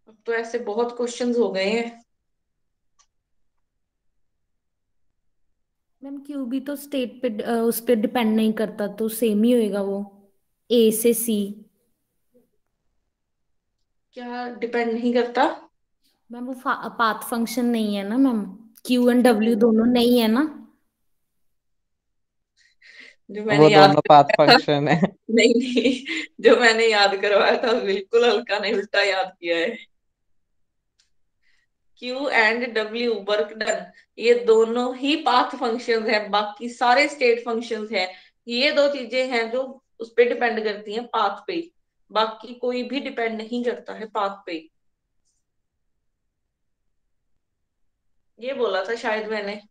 Speaker 1: अब तो ऐसे बहुत क्वेश्चंस हो गए हैं।
Speaker 4: मैम क्यू भी तो स्टेट पे उस पे डिपेंड नहीं करता, तो सेम ही होएगा वो, ए से सी।
Speaker 1: क्या डिपेंड नहीं करता,
Speaker 4: मैम वो पाथ फंक्शन नहीं है ना मैम, क्यू एंड
Speaker 1: क्यों,
Speaker 4: डब्ल्यू दोनों नहीं है ना।
Speaker 1: जो
Speaker 2: वो
Speaker 1: मैंने याद
Speaker 2: दोनों पाथ
Speaker 1: करवाया था,
Speaker 2: फंक्शन है।
Speaker 1: नहीं नहीं, जो मैंने याद करवाया था बिल्कुल हल्का नहीं, उल्टा याद किया है। Q and W work done, ये दोनों ही पाथ फंक्शंस हैं, बाकी सारे स्टेट फंक्शंस हैं। ये दो चीजें हैं जो उस पे डिपेंड करती हैं, पाथ पे, बाकी कोई भी डिपेंड नहीं करता है पाथ पे। ये बोला था शायद मैंने।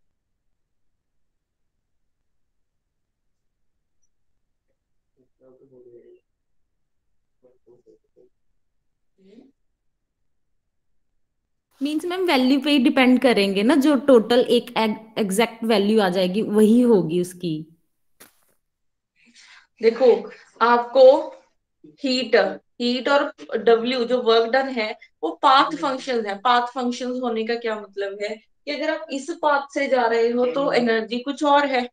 Speaker 4: मीन्स मैम वैल्यू पे ही डिपेंड करेंगे ना, जो टोटल एक एग्जैक्ट वैल्यू आ जाएगी वही होगी उसकी।
Speaker 1: देखो आपको हीट, हीट और डब्ल्यू जो वर्क डन है वो पाथ फंक्शंस है। पाथ फंक्शंस होने का क्या मतलब है कि अगर आप इस पाथ से जा रहे हो तो एनर्जी कुछ और है,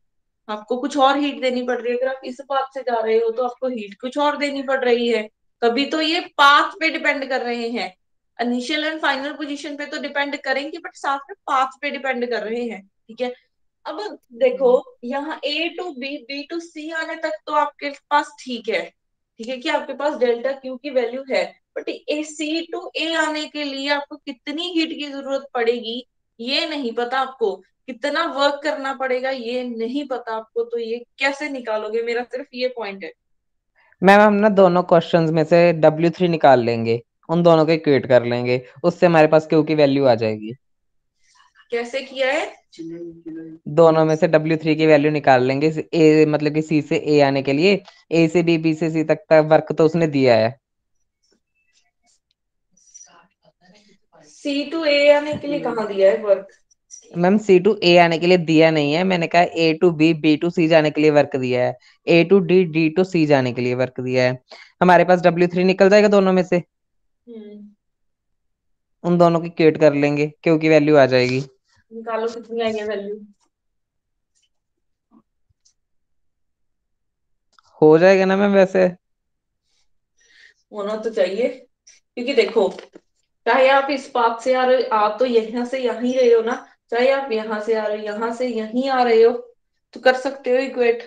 Speaker 1: आपको कुछ और हीट देनी पड़ रही है, अगर आप इस पाथ से जा रहे हो तो आपको हीट कुछ और देनी पड़ रही है। तभी तो ये पाथ पे डिपेंड कर रहे हैं, इनिशियल एंड फाइनल पोजीशन पे तो डिपेंड करेंगे बट साथ में पाथ पे डिपेंड कर रहे हैं। ठीक है, अब देखो यहाँ ए टू बी, बी टू सी आने तक तो आपके पास ठीक है, ठीक है कि आपके पास डेल्टा क्यू की वैल्यू है, बट ए सी टू ए आने के लिए आपको कितनी हीट की जरूरत पड़ेगी ये नहीं पता आपको, कितना वर्क करना पड़ेगा ये नहीं पता आपको, तो ये कैसे निकालोगे, मेरा सिर्फ ये पॉइंट है।
Speaker 2: मैम हम ना दोनों क्वेश्चंस में से W3 निकाल लेंगे, उन दोनों को इक्वेट कर लेंगे, उससे हमारे पास Q की वैल्यू आ जाएगी।
Speaker 1: कैसे किया है,
Speaker 2: दोनों में से W3 की वैल्यू निकाल लेंगे, ए मतलब कि C से A आने के लिए, A से B, B से C तक का वर्क तो उसने दिया है।
Speaker 1: सी टू ए आने के लिए कहाँ दिया है work,
Speaker 2: ma'am C to A आने के लिए दिया नहीं है, मैंने कहा A to B, B to C जाने के लिए वर्क दिया है, A to D, D to C जाने के लिए वर्क दिया है। हमारे पास W3 निकल जाएगा दोनों में से, उन दोनों की इक्वेट कर लेंगे, Q की वैल्यू आ जाएगी।
Speaker 1: निकालो कितनी आई है वैल्यू,
Speaker 2: हो जाएगा ना मैम वैसे।
Speaker 1: होना तो चाहिए, क्योंकि देखो चाहे आप इस पाथ से आ रहे हो, आप तो यहाँ से यहीं रहे हो ना, चाहे आप यहाँ से आ रहे हो, यहाँ से यहीं आ रहे हो, तो कर सकते हो इक्वेट,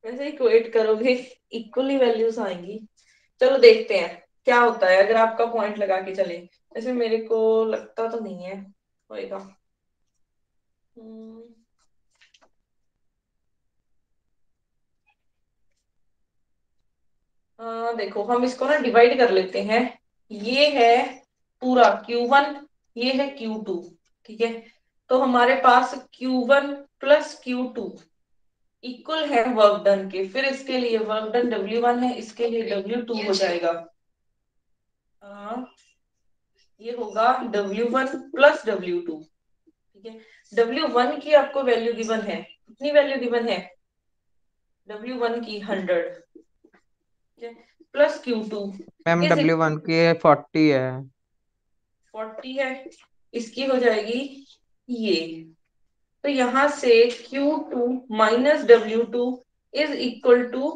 Speaker 1: वैसे इक्वेट करोगे इक्वली वैल्यूज आएंगी। चलो देखते हैं क्या होता है अगर आपका पॉइंट लगा के चले, वैसे मेरे को लगता तो नहीं है होएगा। हम्म, देखो हम इसको ना डिवाइड कर लेते हैं, ये है पूरा Q1, ये है Q2। ठीक है, तो हमारे पास Q1 प्लस Q2 इक्वल है वर्क डन के, फिर इसके लिए वर्क डन W1 है, इसके लिए W2 हो जाएगा, ये होगा W1 प्लस W2। ठीक है। W1 की आपको वैल्यू गिवन है, कितनी वैल्यू गिवन है? W1 की 100, ठीक है, plus Q2
Speaker 2: ma'am
Speaker 1: is
Speaker 2: W1 की 40 है।
Speaker 1: 40 है, इसकी हो जाएगी ये। तो यहां से Q2 minus W2 is equal to,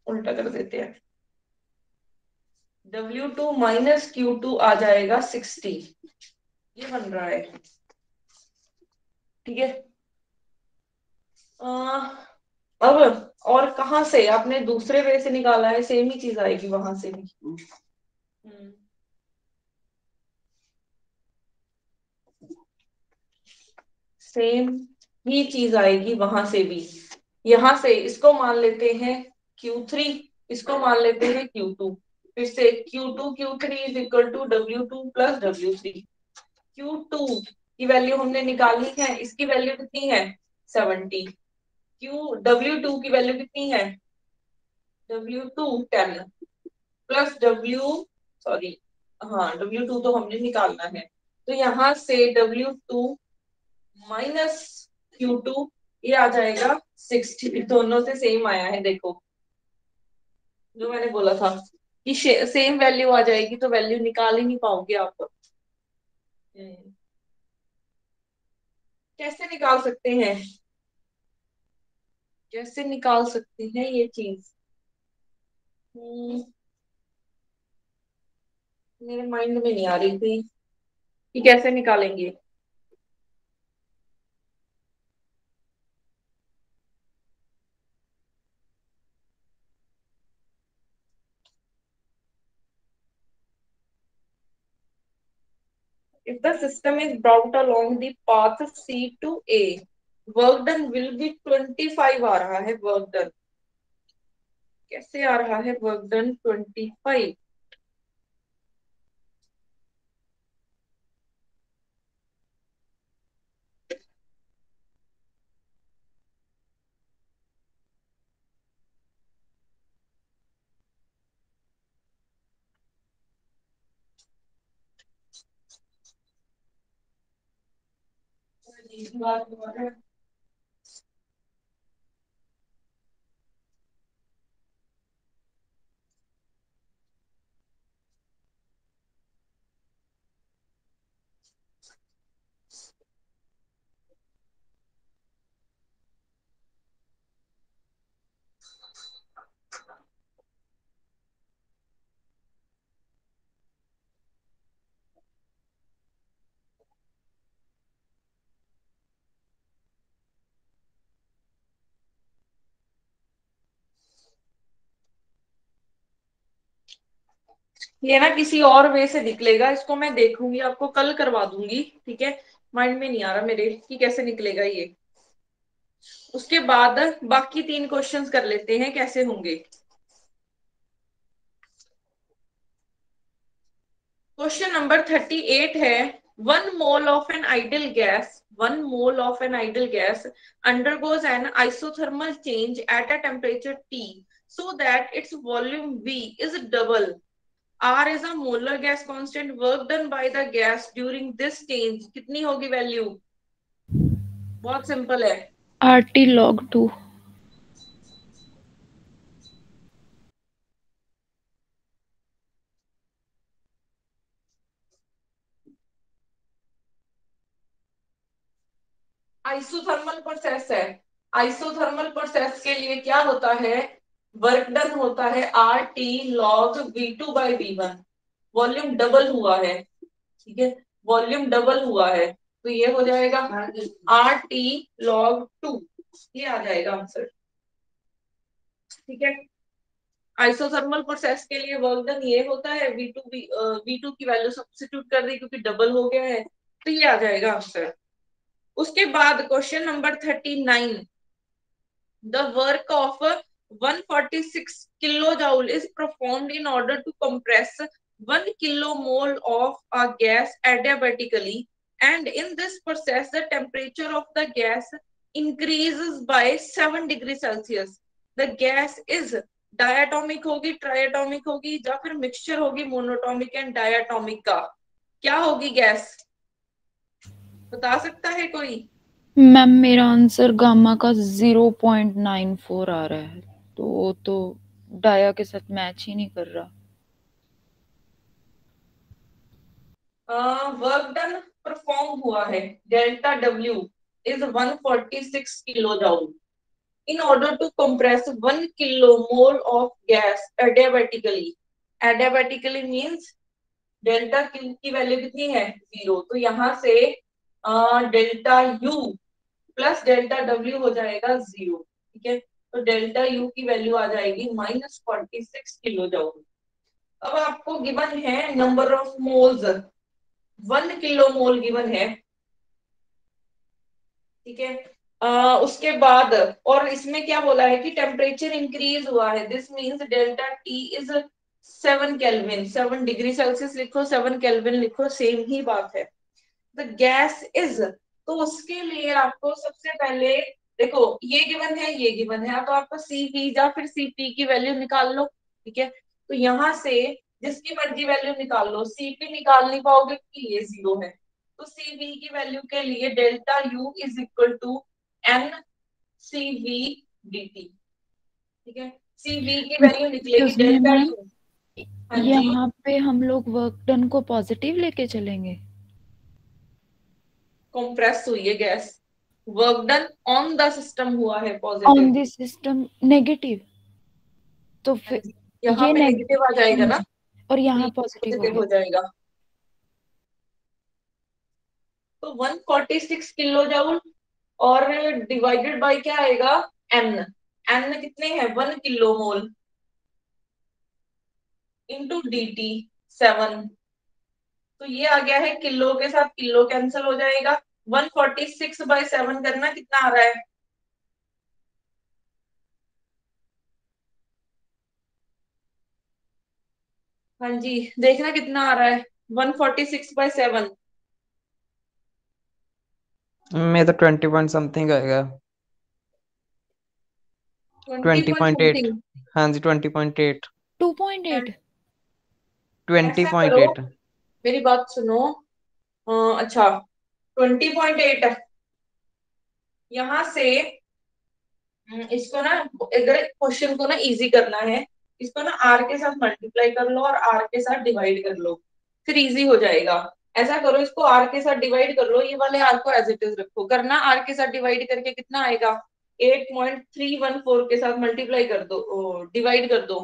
Speaker 1: उल्टा कर देते हैं, W2 माइनस Q2 आ जाएगा 60, ये बन रहा है। ठीक है। अब और कहाँ से आपने दूसरे वे से निकाला है, सेम ही चीज आएगी वहां से भी। सेम ही चीज आएगी वहां से भी। यहां से इसको मान लेते हैं Q3, इसको मान लेते हैं Q2, फिर से Q2 Q3 is equal to W2 plus W3। Q2 की वैल्यू हमने निकाली है, इसकी वैल्यू कितनी है? 70। W2 की वैल्यू कितनी है? W2 10 प्लस सॉरी, हाँ W2 तो हमने निकालना है, तो यहां से W2 माइनस Q2 ये आ जाएगा 60। दोनों से सेम आया है, देखो जो मैंने बोला था कि सेम वैल्यू आ जाएगी तो वैल्यू निकाल ही नहीं पाओगे आप। कैसे निकाल सकते हैं, कैसे निकाल सकते हैं ये चीज? मेरे माइंड में नहीं आ रही थी कि कैसे निकालेंगे। If the system is brought along the path C to A, work done will be 25 आ रहा है वर्क डन। कैसे आ रहा है वर्क डन 25? ये ना किसी और वे से निकलेगा, इसको मैं देखूंगी, आपको कल करवा दूंगी, ठीक है। माइंड में नहीं आ रहा मेरे कि कैसे निकलेगा ये। उसके बाद बाकी 3 क्वेश्चंस कर लेते हैं कैसे होंगे। क्वेश्चन नंबर 38 है, 1 mole of an ideal gas, 1 mole of an ideal gas undergoes an isothermal change at a temperature T so that its volume V is double. R is a molar gas constant, work done by the gas during this change कितनी होगी value? बहुत simple है,
Speaker 3: RT log 2।
Speaker 1: Isothermal process है। Isothermal process के लिए क्या होता है? वर्क डन होता है RT log V2 by V1। Volume double हुआ है, ठीक है, वॉल्यूम डबल हुआ है, तो ये हो जाएगा RT log 2, ये आ जाएगा आंसर। ठीक है। आइसोथर्मल प्रोसेस के लिए वर्क डन ये होता है, V2 की वैल्यू सब्स्टिट्यूट कर दी क्योंकि डबल हो गया है, तो ये आ जाएगा आंसर। उसके बाद question number 39, the work of 146 kilojoule is performed in order to compress 1 kilomole of a gas adiabatically, and in this process the temperature of the gas increases by 7 degrees Celsius. The gas is diatomic होगी, ट्राइएटोमिक होगी, या फिर mixture होगी monoatomic and diatomic का? क्या होगी gas? बता सकता है कोई?
Speaker 3: मैम मेरा आंसर गामा का 0.94 आ रहा है, तो वो तो डाया के साथ मैच ही नहीं कर रहा।
Speaker 1: वर्क डन परफॉर्म हुआ है, delta W is 146 kilo joule. In order to compress 1 kilomole of gas adiabatically, adiabatically means delta की वैल्यू कितनी है? 0। तो यहाँ से delta U plus delta W हो जाएगा 0। ठीक है, तो डेल्टा यू की वैल्यू आ जाएगी -46 किलो जूल। अब आपको गिवन है number of moles, 1 kilo mole given है। ठीक है, उसके बाद और इसमें क्या बोला है कि टेम्परेचर इंक्रीज हुआ है, this means delta T is 7 kelvin. 7 degree Celsius लिखो, 7 केल्विन लिखो, सेम ही बात है। द गैस इज, तो उसके लिए आपको सबसे पहले देखो ये गिवन है, ये गिवन है, तो आपको सीवी या फिर सीपी की वैल्यू निकाल लो। ठीक है, तो यहाँ से जिसकी मर्जी वैल्यू निकाल लो, सीपी निकाल नहीं पाओगे क्योंकि ये 0 है। तो सीवी की वैल्यू के लिए delta U is equal to N CV dt। ठीक है, सीवी की वैल्यू निकलेगी
Speaker 3: excuse me
Speaker 1: delta
Speaker 3: ma'am,
Speaker 1: U. हाँ जी,
Speaker 3: यहाँ पे हम लोग वर्क डन को पॉजिटिव लेके चलेंगे?
Speaker 1: कंप्रेस हुई है gas, work done on the system हुआ है
Speaker 3: on
Speaker 1: positive.
Speaker 3: The system negative, तो
Speaker 1: हाँ
Speaker 3: फिर
Speaker 1: जी, यहाँ
Speaker 3: ये
Speaker 1: पे नेगेटिव आ जाएगा ना,
Speaker 3: और यहाँ पॉजिटिव हो
Speaker 1: पॉजिटिव हो
Speaker 3: गया।
Speaker 1: जाएगा। तो 146 किलो जूल और डिवाइडेड बाय क्या आएगा? एन। एन कितने हैं? 1 kilo mole into D T 7। तो ये आ गया है, किलो के साथ किलो कैंसिल हो जाएगा। 146/7 करना कितना आ रहा है? हाँ जी, देखना कितना आ रहा है 146/7।
Speaker 2: मैं तो 20 पॉइंट समथिंग आएगा।
Speaker 1: 20
Speaker 2: 20
Speaker 1: पॉइंट
Speaker 2: पॉइंट एट।
Speaker 1: समथिंग।
Speaker 2: हाँ जी 20.8।
Speaker 3: 2.8।
Speaker 2: 20
Speaker 1: ऐसा
Speaker 2: पॉइंट
Speaker 1: करो,
Speaker 2: एट
Speaker 1: मेरी बात सुनो। अच्छा, 20.8 यहाँ से इसको ना, अगर क्वेश्चन को ना इजी करना है, इसको ना आर के साथ मल्टीप्लाई कर लो और आर के साथ डिवाइड कर लो, फिर इजी हो जाएगा। ऐसा करो, इसको आर के साथ डिवाइड कर लो, ये वाले आर को एज इट इज रखो। करना आर के साथ डिवाइड करके कितना आएगा? 8.314 के साथ मल्टीप्लाई कर दो, डिवाइड कर दो।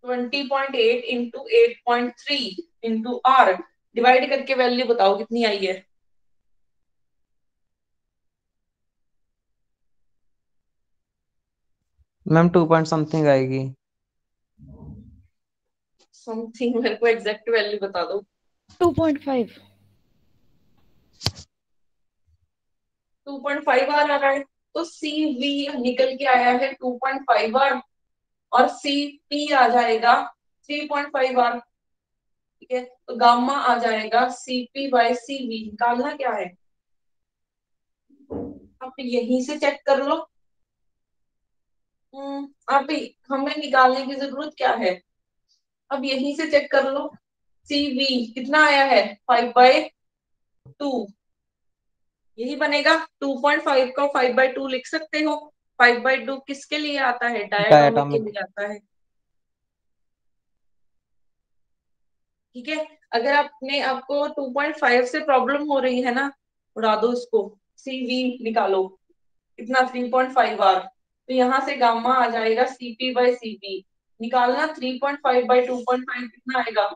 Speaker 1: 20.8 इंटू 8.3 इंटू आर, डिवाइड करके वैल्यू बताओ कितनी आई है।
Speaker 2: मैम 2 पॉइंट समथिंग आएगी।
Speaker 1: समथिंग, मेरे को एग्जैक्ट वैल्यू बता दो।
Speaker 3: 2.5।
Speaker 1: 2.5 आ रहा है, तो सी वी निकल के आया है 2.5 आर, और सी पी आ जाएगा 3.5 आर। ठीक है, तो गामा आ जाएगा CP/CV। निकालना क्या है? आप यहीं से चेक कर लो। आप हमें निकालने की जरूरत क्या है, अब यहीं से चेक कर लो। CV कितना आया है? 5/2। यही बनेगा। 2.5 को 5/2 लिख सकते हो। 5/2 किसके लिए आता है? डायटोमिक के
Speaker 2: डायटोमिक।
Speaker 1: लिए आता है। ठीक है, अगर आपको 2.5 से प्रॉब्लम हो रही है ना, उड़ा दो इसको, CV निकालो कितना? 3.5 आर। तो यहाँ से गामा आ जाएगा CP/CV। निकालना 3.5/2.5 कितना आएगा?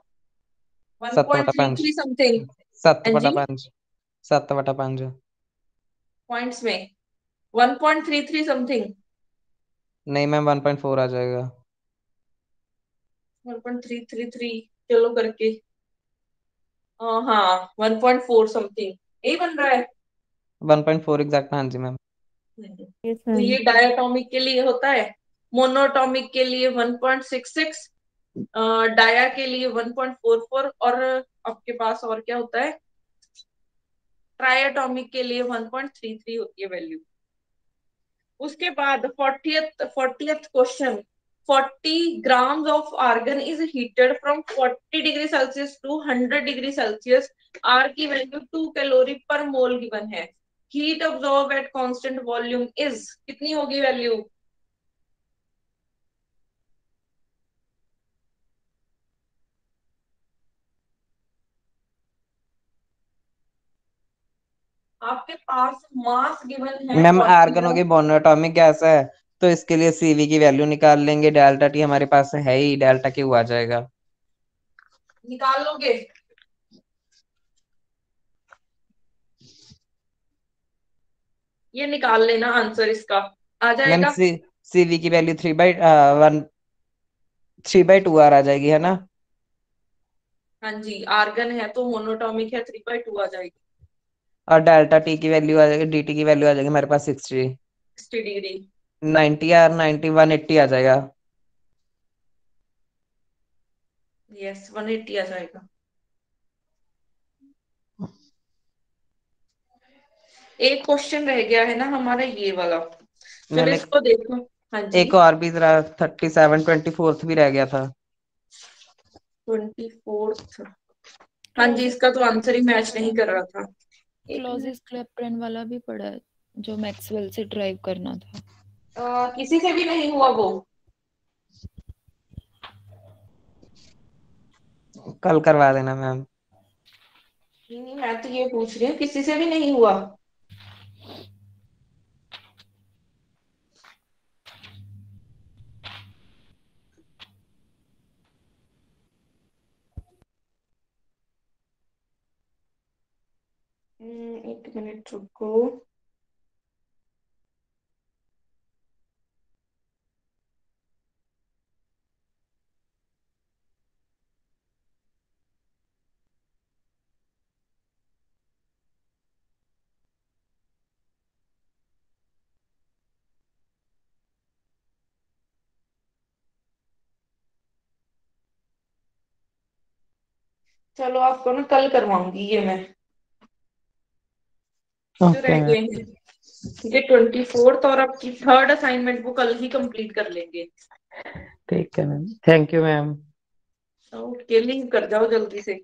Speaker 2: 7/5।
Speaker 1: 1.33 समथिंग।
Speaker 2: सत्त
Speaker 1: हाँ
Speaker 2: बटा
Speaker 1: जी,
Speaker 2: पांच 7/5।
Speaker 1: पॉइंट्स में 1.33 समथिंग।
Speaker 2: नहीं मैम 1.4 आ जाएगा।
Speaker 1: 1.333 चलो करके, हाँ 1.4 समथिंग यही बन रहा है।
Speaker 2: 1.4 एग्जैक्ट। हाँ जी मैम।
Speaker 5: यस
Speaker 1: तो
Speaker 5: मैम।
Speaker 1: ये डायटोमिक के लिए होता है, मोनोटोमिक के लिए 1.66, डाया के लिए 1.44, और आपके पास और क्या होता है? ट्राइएटोमिक के लिए 1.33 होती है वैल्यू। उसके बाद 40th question, 40 grams of argon is heated from 40 degree Celsius to 100 degree Celsius. R की वैल्यू 2 कैलोरी पर मोल गिवन है. Heat absorb eight constant volume is, कितनी होगी वैल्यू? आपके पास मास गिवन है
Speaker 2: मैम
Speaker 1: 40
Speaker 2: आर्गन की
Speaker 1: ग्राम.
Speaker 2: मोनोटॉमिक गैस है, तो इसके लिए सीवी की वैल्यू निकाल लेंगे. डेल्टा टी हमारे पास है ही, डेल्टा क्यू आ जाएगा.
Speaker 1: निकाल लोगे? ये निकाल लेना आंसर इसका आ
Speaker 2: मैम
Speaker 1: जाएगा.
Speaker 2: सीवी की वैल्यू 3/2 आ जाएगी, है ना?
Speaker 1: हाँ जी, आर्गन है तो मोनोटॉमिक है, 3/2 आ जाएगी.
Speaker 2: और डेल्टा टी की वैल्यू आ जाएगी, डीटी की वैल्यू आ जाएगी हमारे पास 60
Speaker 1: डिग्री.
Speaker 2: 90 या 90 180 आ जाएगा.
Speaker 1: यस, 180 आ जाएगा. एक क्वेश्चन रह गया है ना हमारा, ये वाला. चलो
Speaker 2: मैम
Speaker 1: इसको देखो. हाँ जी,
Speaker 2: एक और भी जरा 37 24 भी रह गया था.
Speaker 1: 24th. हाँ जी, इसका तो आंसर ही मैच नहीं कर रहा था.
Speaker 3: क्लॉजिस क्लैपेरॉन वाला भी पढ़ा है, जो मैक्सवेल से ड्राइव करना था.
Speaker 1: किसी से भी नहीं हुआ वो.
Speaker 2: कल करवा देना मैम.
Speaker 1: नहीं, मैं तो ये पूछ रही हूँ, किसी से भी नहीं हुआ. एक मिनट रुको. चलो आपको ना कल करवाऊंगी ये मैं, जो
Speaker 2: ओके
Speaker 1: रह
Speaker 2: मैम.
Speaker 1: गए हैं. ये 24th और आपकी थर्ड असाइनमेंट वो कल ही कंप्लीट कर लेंगे.
Speaker 2: ठीक है ma'am, thank you ma'am.
Speaker 1: Okay, link कर जाओ जल्दी से.